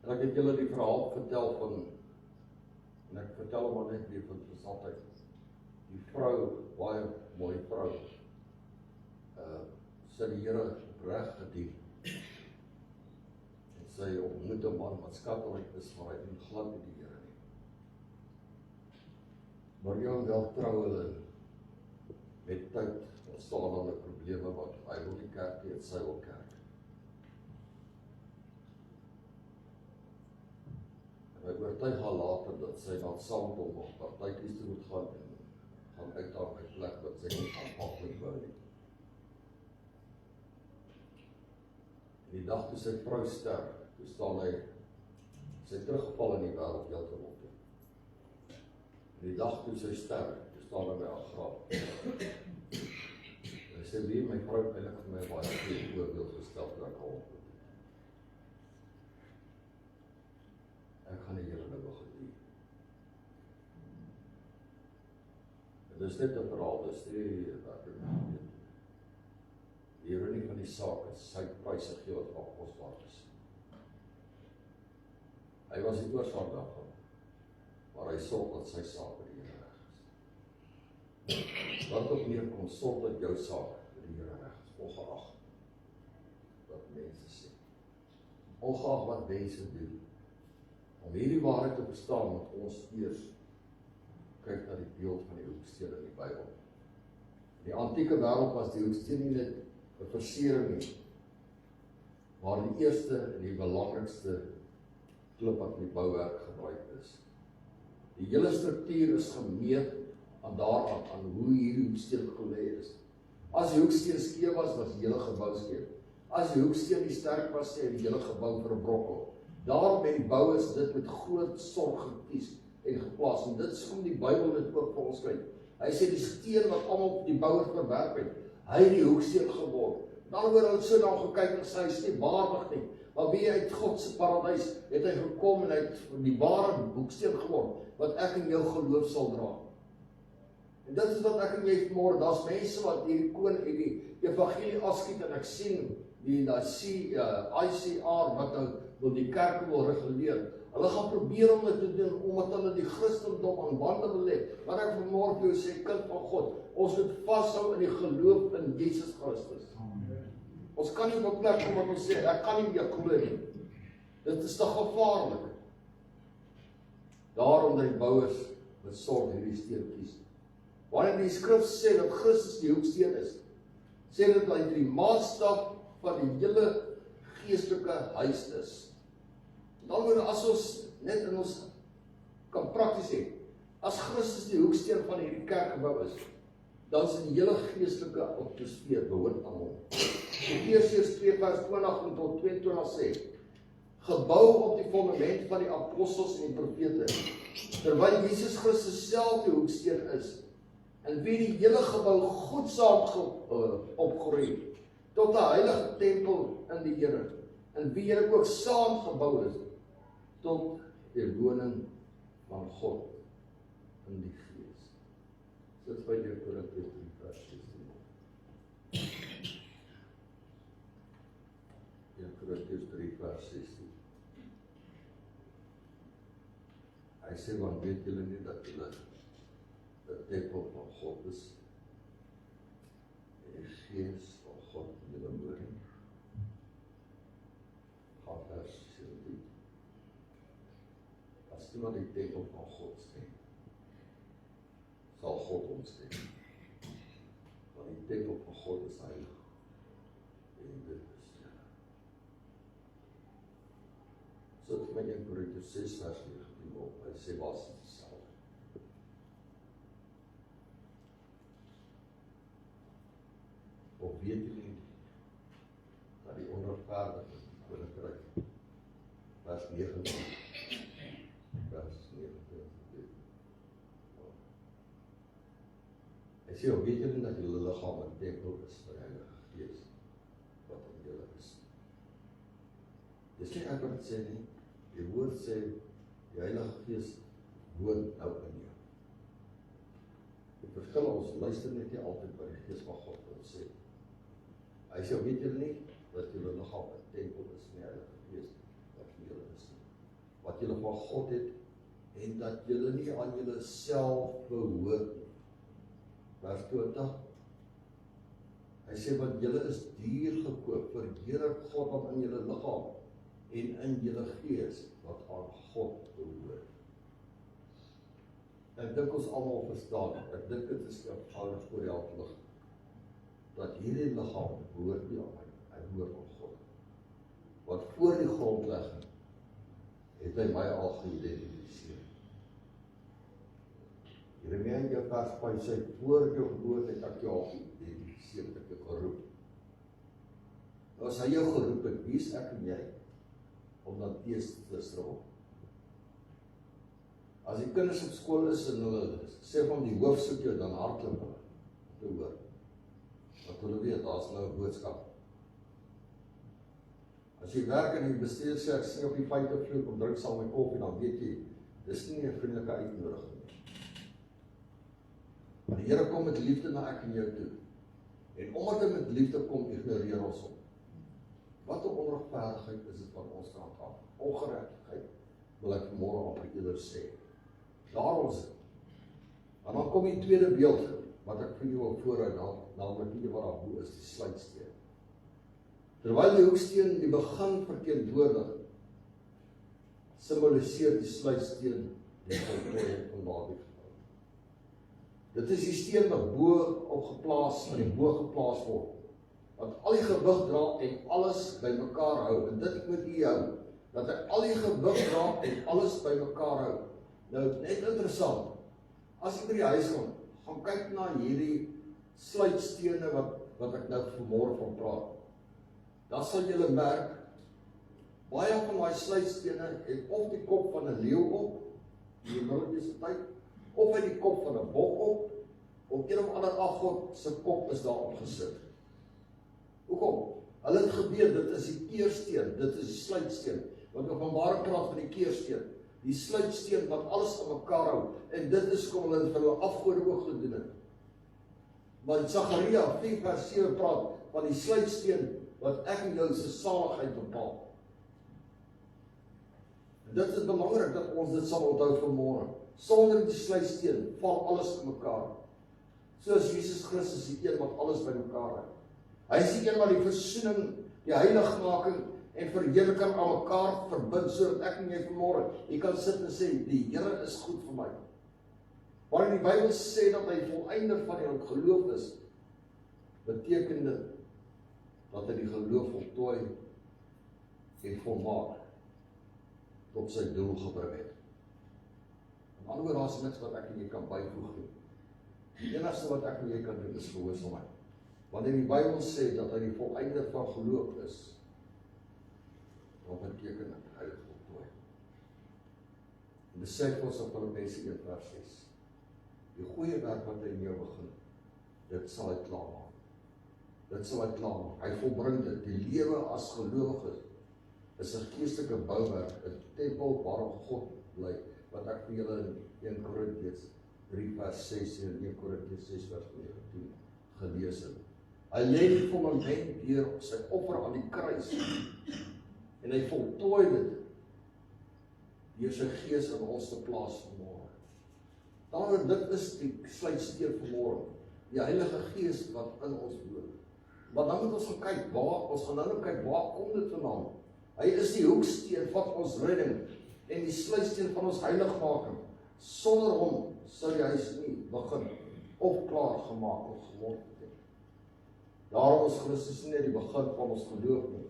En ek het julle die verhaal vertel van, en ek vertel hom maar net weer van altyd, die vrou, baie mooi vrou, sy die Here opreg gedien. En sy ontmoet 'n man wat skatryk is, maar hy doen glad nie die Here nie. Maar jou wel trou hulle met tyd ontstaan dan 'n probleme wat hy wil die kerk hê en sy wil kerk. En hy oortuig haar later dat sy dan saam met hom op partytjies toe moet gaan en gaan uitdaag by plek wat sy nie aanvanklik wou nie. En die dag toe sy vrou sterf, toe staan hy, sy teruggeval in die wêreld heeltemal toe. En die dag toe sy sterf, toe staan hy by haar graf. Hy sê, wie my vrou eintlik vir my baie goeie voorbeeld gestel toe ek haar ontmoet. Ek gaan die Here nou gedien. En dis net 'n verhaal, dis nie wat ek weet. Die ironie van die saak is, sy pryse gee wat afkosbaar is. Hy was die oorsaak daarvan, maar hy sorg dat sy saak by die Here reg is. Wat ook neerkom, sorg dat jou saak by die Here reg is, ongeag wat mense sê. Ongeag wat mense doen. Om hierdie waarheid te verstaan, moet ons eers kyk na die beeld van die hoeksteen in die Bybel. In die antieke wêreld was die hoeksteen nie net 'n versiering nie, maar die eerste en die belangrikste klip wat in die bouwerk gebruik is. Die hele struktuur is gemeet aan hoe hierdie hoeksteen gelê is. As die hoeksteen skeef was, was die hele gebou skeef. As die hoeksteen nie sterk was, sê die hele gebou verbrokkel. Daarom het die bouers dit met groot sorg gekies en geplaas. En dit is om die Bybel dit ook vir ons kyk. Hy sê die steen wat almal die bouers verwerp het, hy het die hoeksteen geword. Dan word hulle so na hom gekyk en sê hy is nie waardig nie. Maar wie uit God se paradys het hy gekom en hy het die ware hoeksteen geword wat ek in jou geloof sal dra. En dit is wat ek en jy vanmôre, daar's mense wat hierdie koon en die evangelie afskiet en ek sien die ICR wat nou wil die kerk wil reguleer. Hulle gaan probeer om dit te doen omdat hulle die Christendom aan bande wil hê. Maar ek vanmôre vir jou sê, kind van God, ons moet vashou in die geloof in Jesus Christus. Ons kan nie op 'n plek kom wat ons sê, ek kan nie meer glo nie. Dit is te gevaarlik. Daarom dat die bouers met sorg hierdie steen kies. Wanneer die skrif sê dat Christus die hoeksteen is, sê dit dat hy die maatstaf van die hele geestelike huis is. Dan moet as ons net in ons kan prakties hê, as Christus die hoeksteen van hierdie kerkgebou is, dan is die hele geestelike atmosfeer behoort aan hom. Efesiërs 2 vers 20 tot 22 sê, gebou op die fundament van die apostels en die profete, terwyl Jesus Christus self die hoeksteen is, in wie die hele gebou goedsaam opgroei, tot 'n heilige tempel in die Here, in wie julle ook saam gebou is, tot die woning van God in die Gees. Sit by 1 Korintiërs 3 vers 16. 1 Korintiërs 3 vers 16. Hy sê, want weet julle nie dat julle die tempel van God is, en die Gees van God in julle woning? Gaan vers 17. As iemand die tempel van God stem, sal God ons stem. Want die tempel van God is heilig, en dit is julle. Sit vir my 1 Korintiërs 6 vers 19 op, hy sê was dit dieselfde. Of weet julle nie, dat die onregverdige koninkryk, vers 19, hy sê, of weet julle dat julle liggaam 'n tempel is van die Heilige Gees, wat in julle is. Dis nie ek wat dit sê nie, die woord sê, die Heilige Gees woon nou in jou. Die verskil, ons luister net nie altyd by die Gees van God wat ons sê. Hy sê, weet julle nie, dat julle liggaam 'n tempel is van die Heilige Gees, wat in julle is nie. Wat julle van God het, en dat julle nie aan julle self behoort nie. Vers 20, hy sê, want julle is duur gekoop, verheerlik God wat in julle liggaam, en in julle gees, wat aan God behoort. Ek dink ons almal verstaan, ek dink dit is eenvoudig voor die hand lig, dat hierdie liggaam behoort nie aan my, hy behoort aan God. Want voor die grondlegging, het hy my al geïdentifiseer. Jeremia in jou vers 5 sê, voor jou geboorte het ek jou al geïdentifiseer, het ek jou geroep. Nou as hy jou geroep het, wie is ek en jy, om dan tees te straf? As die kinders op skool is en hulle sê van die hoof soek jou, dan hardloop hulle te hoor. Want hulle weet, daar is nou 'n boodskap. As jy werk en die bestuurder sê, ek sien op die feitevloer, kom drink saam my koffie, dan weet jy, dis nie 'n vriendelike uitnodiging nie. Maar die Here kom met liefde na ek en jou toe. En omdat hy met liefde kom, ignoreer ons hom. Wat 'n onregverdigheid is dit van ons kant af. Ongeregtigheid, wil ek vanmôre op eerder sê. Daar ons het. En dan kom die tweede beeld, wat ek vir jou wil voorhou, naamlik die wat daar bo is, die sluitsteen. Terwyl die hoeksteen die begin verteenwoordig, simboliseer die sluitsteen die voltooiing van daardie gebou. Dit is die steen wat bo geplaas word, wat al die gewig dra en alles by mekaar hou. En dit moet u hou, dat hy al die gewig dra en alles by mekaar hou. Nou, net interessant, as jy by die huis gaan kyk na hierdie sluitstene wat ek nou vanmôre van praat, dan sal julle merk, baie van die sluitstene het of die kop van 'n leeu op, in die middeltjie tyd, of uit die kop van 'n bok op, of een of ander afgod se kop is daar opgesit. Hoekom? Hulle het gebeur, dit is die keersteen, dit is die sluitsteen, want Openbaring praat van die keersteen, die sluitsteen wat alles aan mekaar hou, en dit is kom hulle vir hulle afgode ook gedoen het. Want Sagaria 4 vers 7 praat van die sluitsteen, wat ek en jou se saligheid bepaal. En dit is belangrik dat ons dit sal onthou vanmôre. Sonder die sluitsteen val alles in mekaar. Soos Jesus Christus die een wat alles by mekaar hou. Hy is die een wat die versoening, die heiligmaking en verheerliking aan mekaar verbind, sodat ek en jy vanmôre, jy kan sit en sê, die Here is goed vir my. Waarin die Bybel sê dat hy volëinder van die geloof is, beteken dit dat hy die geloof voltooi en volmaak tot sy doel gebring het. In ander woorde, daar is niks wat ek en jy kan byvoeg nie. Die enigste wat ek en jy kan doen is gehoorsaamheid. Wanneer die Bybel sê dat hy die volëinder van geloof is, dan beteken dit hy het voltooi. En besef ons op Filippense 1 vers 6. die goeie werk wat hy in jou begin, dit sal hy klaarmaak. Dit sal hy klaarmaak. Hy volbring dit. Die lewe as gelowige is 'n geestelike bouwerk, 'n tempel waarop God bly, wat ek vir julle in 1 Korintiërs 3 vers 6 en 1 Korintiërs 6 vers 19 gelees het. Hy lê die fundament deur op sy offer aan die kruis en hy voltooi dit deur sy gees in ons te plaas vanmôre. Daarom dit is die sluitsteen vanmôre, die Heilige Gees wat in ons woon. Maar dan moet ons gaan kyk, ons gaan nou kyk, waar kom dit vandaan? Hy is die hoeksteen van ons redding en die sluitsteen van ons heiligmaking. Sonder hom sou die huis nie begin of klaar gemaak of geword het. Daarom is Christus nie die begin van ons geloof nie.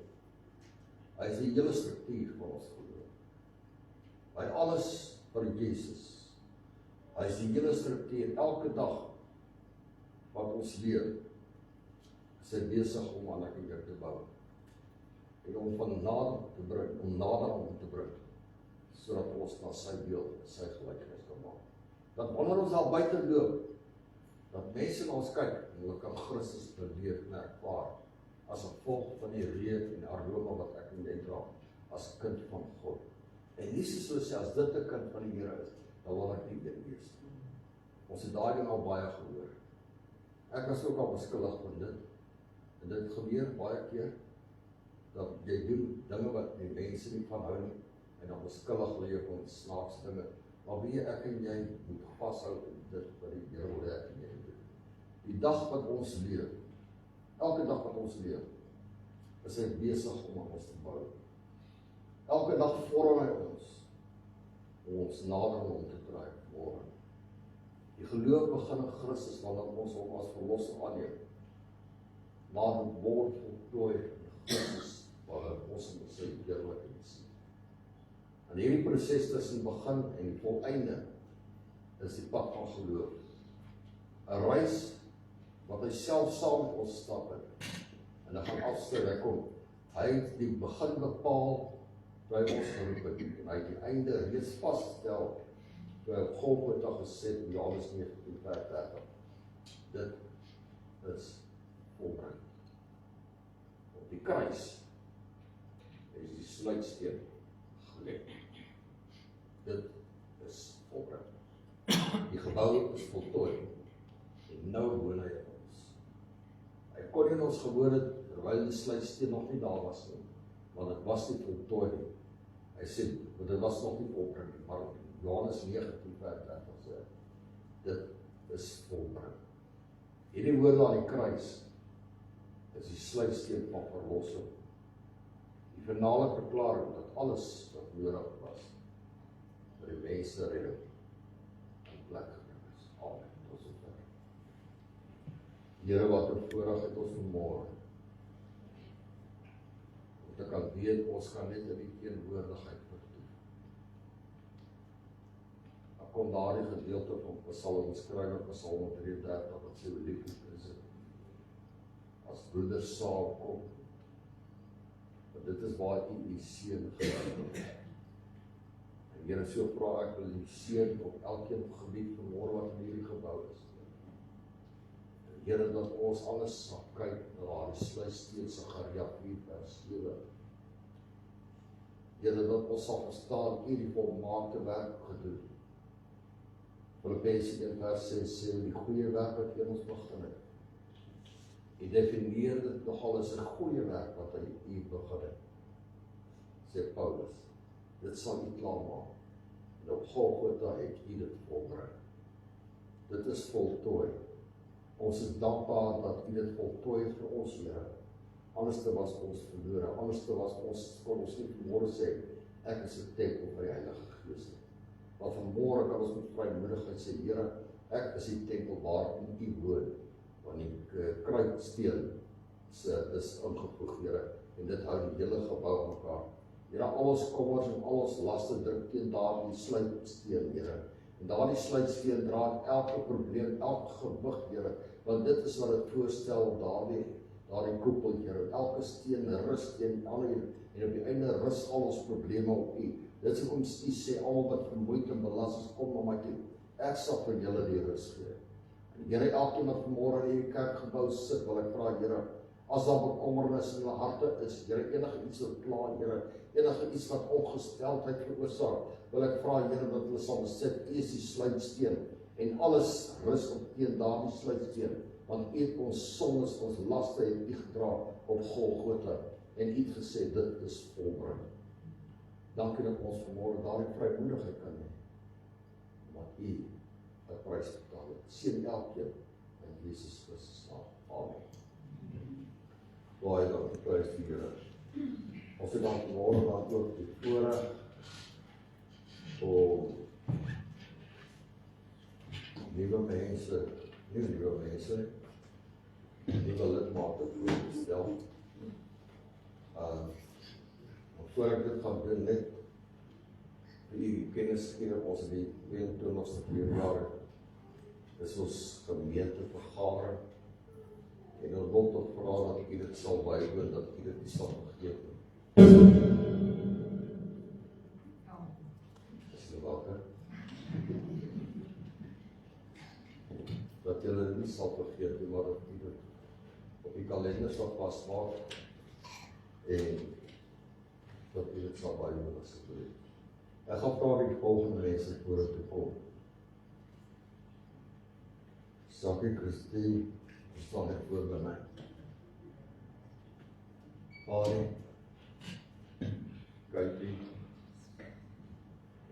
Hy is die hele struktuur van ons geloof. Hy alles vir Jesus. Hy is die hele struktuur. Elke dag wat ons leef, is hy besig om aan ek en jou te bou. En om van nader te bring, om nader om te bring, sodat ons na sy beeld, sy gelykenis kan maak. Dat wanneer ons daar buite loop, dat mense na ons kyk, en hulle kan Christus beleef en ervaar, as gevolg van die reuk en aroma wat ek en jy dra, as kind van God. En Jesus so sê, as dit 'n kind van die Here is, dan wil ek nie een wees. Ons het daai ding al baie gehoor. Ek was ook al beskuldig van dit. En dit gebeur baie keer, dat jy doen dinge wat die mense nie van hou nie, en dan beskuldig leef van snaakse dinge. Maar wie ek en jy moet vashou in dit wat die Here wil hê ek en jy doen. Die dag wat ons leef, elke dag wat ons leef, is hy besig om aan ons te bou. Elke dag vorm hy ons, om ons nader om te draai môre. Die geloof begin in Christus, wanneer ons hom as verlosser aanneem. Maar dit word voltooi in Christus, wanneer ons in sy heerlikheid sien. En hierdie proses tussen begin en die volleinde is die pad van geloof. 'n reis wat hy self saam met ons stap het. En dan gaan afsluit, hy kom. Hy het die begin bepaal, toe hy ons geroep het, en hy het die einde reeds vasgestel, toe hy op Golgotha gesê het in Johannes 19:30. Dit is volbring. Op die kruis is die sluitsteen gelê. Dit is volbring. Die gebou is voltooi. En nou woon hy in ons. Hy kon in ons gewoon het, terwyl die sluitsteen nog nie daar was nie, want dit was nie voltooi nie. Hy sê, want dit was nog nie volbring nie, maar Johannes 19:30 sê, dit is volbring. Hierdie woorde aan die kruis is die sluitsteen van verlossing. Die finale verklaring dat alles wat nodig was vir die mense redding in plek gebring is. Amen. Tot sover. Here, wat 'n voorreg het ons vanmôre. Om te kan weet, ons kan net in die teenwoordigheid vertoef. Dan kom daardie gedeelte van Psalm skrywer, Psalm 33, wat sê, lieflik is dit, as broeders saamkom, want dit is waar u seën gee. En Here, so vra ek, wil die seën op elkeen gebied vanmôre wat in hierdie gebou is. En Here, dat ons alles sal kyk na daardie sluitsteen Sagaria 4:7. Here, dat ons sal verstaan, u die volmaakte werk gedoen. Filippense 1:6 sê, die goeie werk wat in ons begin het. Hy definieer dit nogal as 'n goeie werk wat hy u begin het. Sê Paulus, dit sal u klaarmaak. En op Golgotha het u dit volbring. Dit is voltooi. Ons is dankbaar dat u dit voltooi het vir ons, Here. Anders was ons verlore, anders was ons, kon ons nie vanmôre sê, ek is 'n tempel vir die Heilige Gees nie. Maar vanmôre kan ons met vrymoedigheid sê, Here, ek is die tempel waarin u woon, want die kruitsteen is ingevoeg, Here, en dit hou die hele gebou aan mekaar. Here, al ons kommers en al ons laste druk teen daardie sluitsteen, Here. En daardie sluitsteen dra elke probleem, elke gewig, Here, want dit is wat dit voorstel op daardie koepel, Here. Elke steen rus teen ander, en op die einde rus al ons probleme op u. Dit is hoekom u sê, almal wat vermoeid en belas is, kom na my toe. Ek sal vir julle die rus gee. Here, elkeen wat vanmôre in hierdie kerkgebou sit, wil ek vra, Here, as daar bekommernis in hulle harte is, Here, enige iets wat pla, Here, enige iets wat ongesteldheid veroorsaak, wil ek vra, Here, dat hulle sal besit, U is die sluitsteen, en alles rus op teen daardie sluitsteen, want U het ons sondes, ons laste het U gedra op Golgotha, en U het gesê, dit is volbring. Dankie dat ons vanmôre daardie vrymoedigheid kan hê, want U 'n prys betaal het. Seën elkeen in Jesus Christus naam. Amen. Baie dankie, prys die Here. Ons het dan vanmôre dan ook die voorreg om nuwe mense, nuwe lidmate voorstel. Voor ek dit gaan doen, net vir u kennis gee, ons die 22ste Februarie is ons gemeente vergadering en ons wil tot vra dat u dit sal bywoon, dat u dit nie sal vergeet nie. Is jy wakker? Dat julle dit nie sal vergeet nie, maar dat u dit op die kalender sal vasmaak en dat u dit sal bywoon asseblief. Ek gaan vra die volgende mense voor te kom. Sakkie Christie, staan net voor by my. Annie, Katie,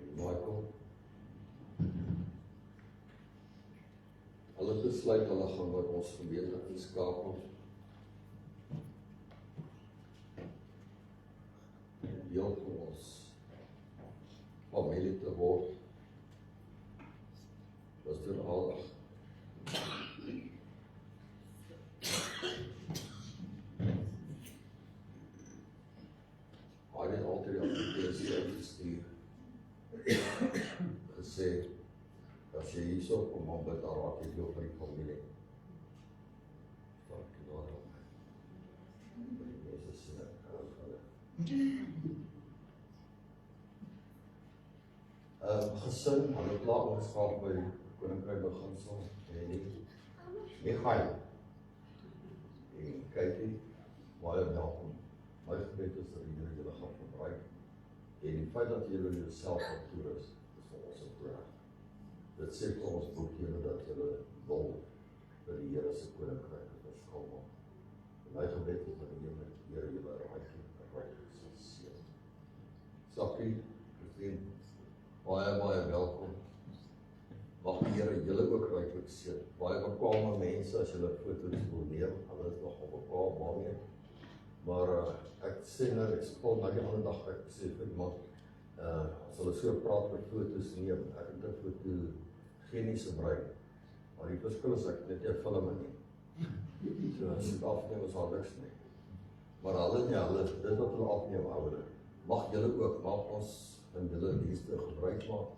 en Michael. Hulle besluit hulle gaan by ons gemeente inskakel. En deel van ons familie te word. Was doen aardig. Hy het altyd die advertensie uitgestuur. Gesê, as jy hierso kom aan bid, dan raak jy deel van die familie. Dankie daarom. Mense sê, gesin, hulle klaar ongeskaap by Koninkryk Beginsel, en nie gaan. En Katie, baie welkom. My gebed is dat die Here julle gaan verbruik. En die feit dat julle jouself op toerus, is vir ons 'n voorreg. Dit sê vir ons boek julle dat julle wil by die Here se Koninkryk verskil maak. En my gebed is dat die Here julle ryk sal seën. Sakkie, Christine, baie welkom. Mag die Here julle ook ryklik seën. Baie bekwame mense as julle foto's wil neem, hulle is nog op mekaar waarmee. Maar ek sê nou, ek speel na die ander dag, ek sê vir iemand, as hulle so praat met foto's neem, ek het 'n fotogeniese brein. Maar die verskil is ek net 'n film nie. So as ek afneem is daar niks nie. Maar hulle, dit wat hulle afneem, ouder. Mag julle ook, mag ons in julle dienste gebruik maak,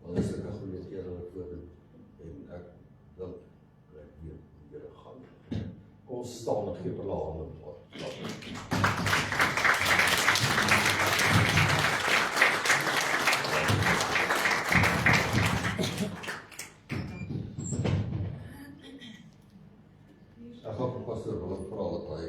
want is ek 'n goeie eerlike voorbeeld, en ek wil dat die Here gaan. Kom staan en gee vir hulle hande voor. Ek gaan vir pastoor Willem vra dat hy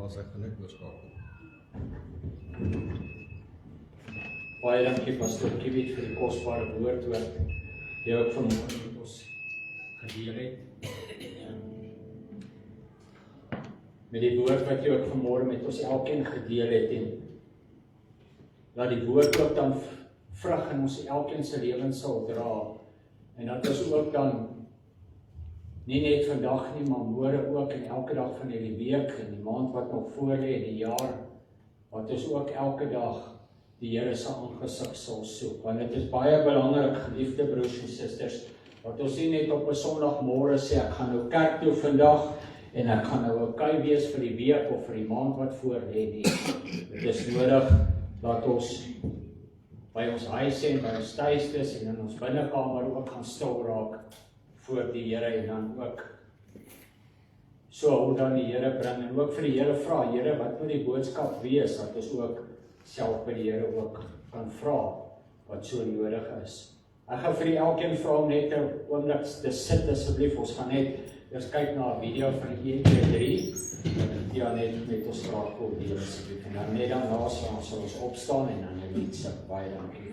as ek gelukkig oorskakel. Baie dankie pastoor Kiewit vir die kosbare woord wat jy ook vanmôre met ons gedeel het. Met die woord wat jy ook vanmôre met ons elkeen gedeel het, en dat die woord ook dan vrug in ons elkeen se lewens sal dra, en dat ons ook dan nie net vandag nie, maar môre ook en elke dag van hierdie week en die maand wat nog voor lê en die jaar, wat ons ook elke dag die Here se aangesig sal soek. Want dit is baie belangrik, geliefde broers en susters, wat ons nie net op 'n Sondagmôre sê, ek gaan nou kerk toe vandag, en ek gaan nou okay wees vir die week of vir die maand wat voor lê nie. Dit is nodig dat ons by ons huise en by ons tuistes en in ons binnekamer ook gaan stil raak voor die Here en dan ook so hoe dan die Here bring en ook vir die Here vra, Here, wat moet die boodskap wees, dat ons ook self by die Here ook kan vra wat so nodig is. Ek gaan vir elkeen vra om net 'n oomblik te sit asseblief. Ons gaan net eers kyk na 'n video van 1, 2, 3. Ja, net met ons vraag kom hier asseblief. En dan net daarna sal ons opstaan en dan 'n lied sing. Baie dankie.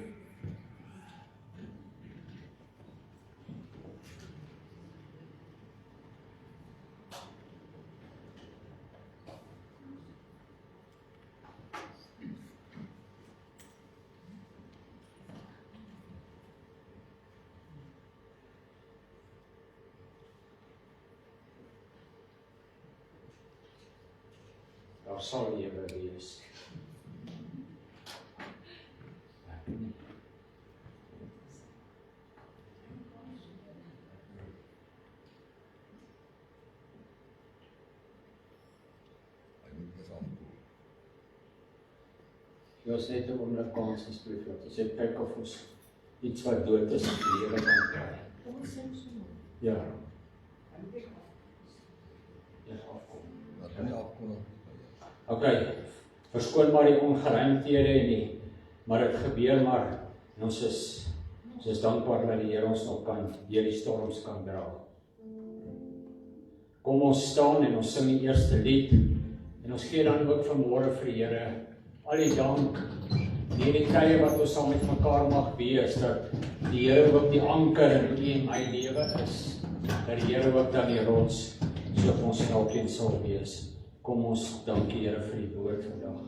Daar sal die Here wees. Jy was net 'n oomblik kans asseblief, dat ons net kyk of ons iets wat dood is in die lewe kan kry. Ja. Okay, verskoon maar die ongeruimthede maar dit gebeur maar, en ons is dankbaar dat die Here ons nog kan, deur die storms kan dra. Kom ons staan en ons sing die eerste lied, en ons gee dan ook vanmôre vir die Here al die dank, die tye wat ons saam met mekaar mag wees, dat die Here ook die anker in u en my lewe is, dat die Here ook dan die rots, so vir ons elkeen sal wees. Kom ons dank die Here vir die woord vandag.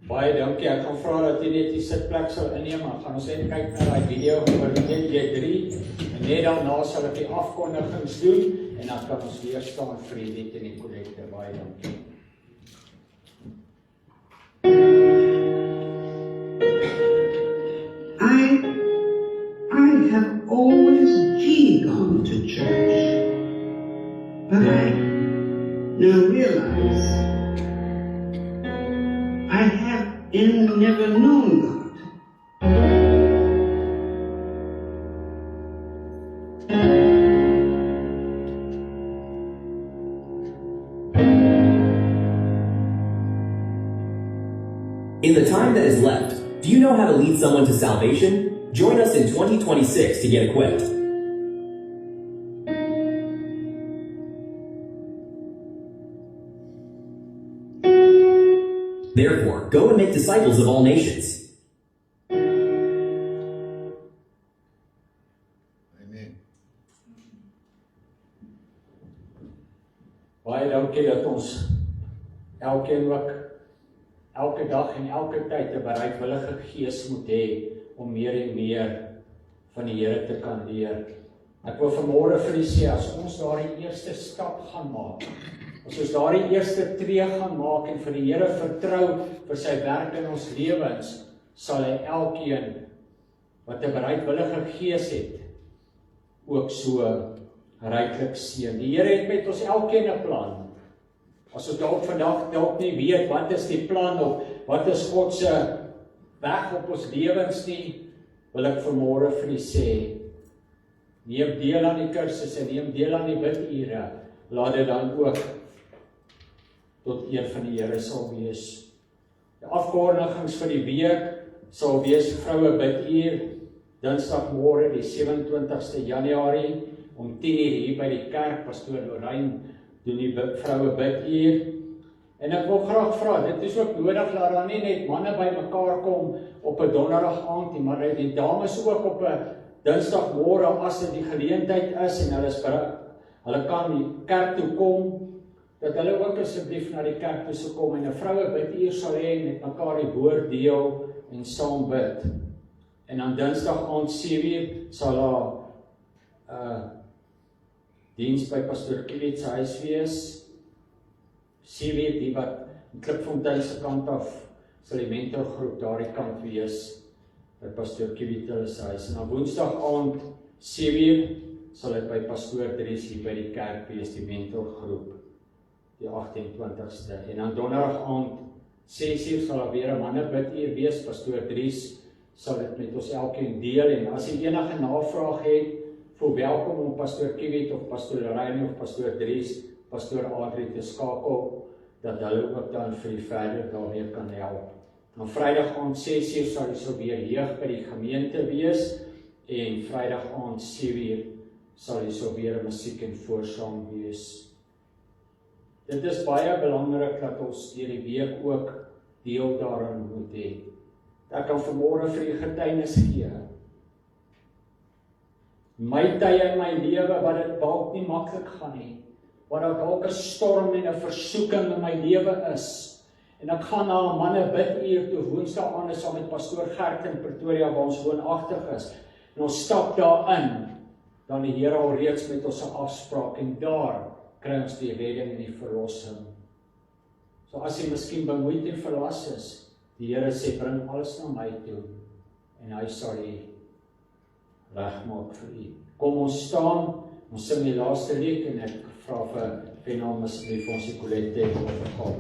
Baie dankie, ek gaan vra dat jy net die sitplek sal inneem, maar gaan ons net kyk na die video oor 1, 2, 3, en Net daarna sal ek die afkondigings doen en dan kan ons weer staan vir die lied en die kollekte. Baie dankie. I have always gone to church, but I now realize I have never known God. In the time that is left, do you know how to lead someone to salvation? Join us in 2026 to get equipped. Therefore, go and make disciples of all nations. Amen. Baie dankie dat ons elkeen ook elke dag en elke tyd 'n bereidwillige gees moet hê om meer en meer van die Here te kan leer. Ek wil vanmôre vir u sê, as ons daardie eerste stap gaan maak, as ons daardie eerste tree gaan maak en vir die Here vertrou vir sy werk in ons lewens, sal hy elkeen wat 'n bereidwillige gees het, ook so ryklik seën. Die Here het met ons elkeen 'n plan. As ons vandag dalk nie weet wat is die plan of wat is God se weg op ons lewens nie, wil ek vanmôre vir u sê, neem deel aan die kursusse, neem deel aan die bidure, laat dit dan ook tot eer van die Here sal wees. Die afkondigings vir die week sal wees vroue biduur, Dinsdagmôre die 27ste Januarie om 10:00 hier by die kerk. Pastoor Lorraine doen die vroue biduur. En ek wil graag vra, dit is ook nodig dat daar nie net manne by mekaar kom op 'n donderdag aand nie, maar die dames ook op 'n Dinsdagmôre as dit die geleentheid is en hulle kan die kerk toe kom, dat hulle ook asseblief na die kerk toe sou kom en 'n vroue biduur sal hê met mekaar die woord deel en saam bid. En dan Dinsdag aand 7:00 sal daar diens by Pastoor Kiewit se huis wees. 7:00 die wat in Klipfontein se kant af sal die mentorgroep daardie kant wees by Pastoor Kiewit se huis. En dan Woensdag aand 7:00 sal dit by Pastoor Dries hier by die kerk wees, die mentorgroep, die 28ste. En dan Donderdag aand 6:00 sal daar weer 'n manne biduur wees. Pastoor Dries sal dit met ons elkeen deel en as jy enige navraag het, voel welkom om Pastoor Kiewit of Pastoor Lorraine of Pastoor Dries, Pastoor Adrie te skakel, dat hulle ook dan vir die verder daarmee kan help. Dan Vrydag aand 6:00 sal jy so weer jeug by die gemeente wees en Vrydag aand 7:00 sal jy so weer musiek en voorsang wees. Dit is baie belangrik dat ons deur die week ook deel daarin moet hê. Ek kan vanmôre vir u getuienis gee. My tye in my lewe wat dit dalk nie maklik gaan nie, wat daar dalk 'n storm en 'n versoeking in my lewe is. En ek gaan na 'n manne biduur toe Woensdag aand saam met Pastoor Gert in Pretoria waar ons woonagtig is. En ons stap daarin, dan die Here al reeds met ons 'n afspraak en daar kry ons die redding en die verlossing. So as jy miskien bemoeid en verlas is, die Here sê bring alles na my toe en hy sal die regmaak vir u. Kom ons staan, ons sing die laaste lied en ek vra vir Pienaam asseblief ons die kollekte op te gaan.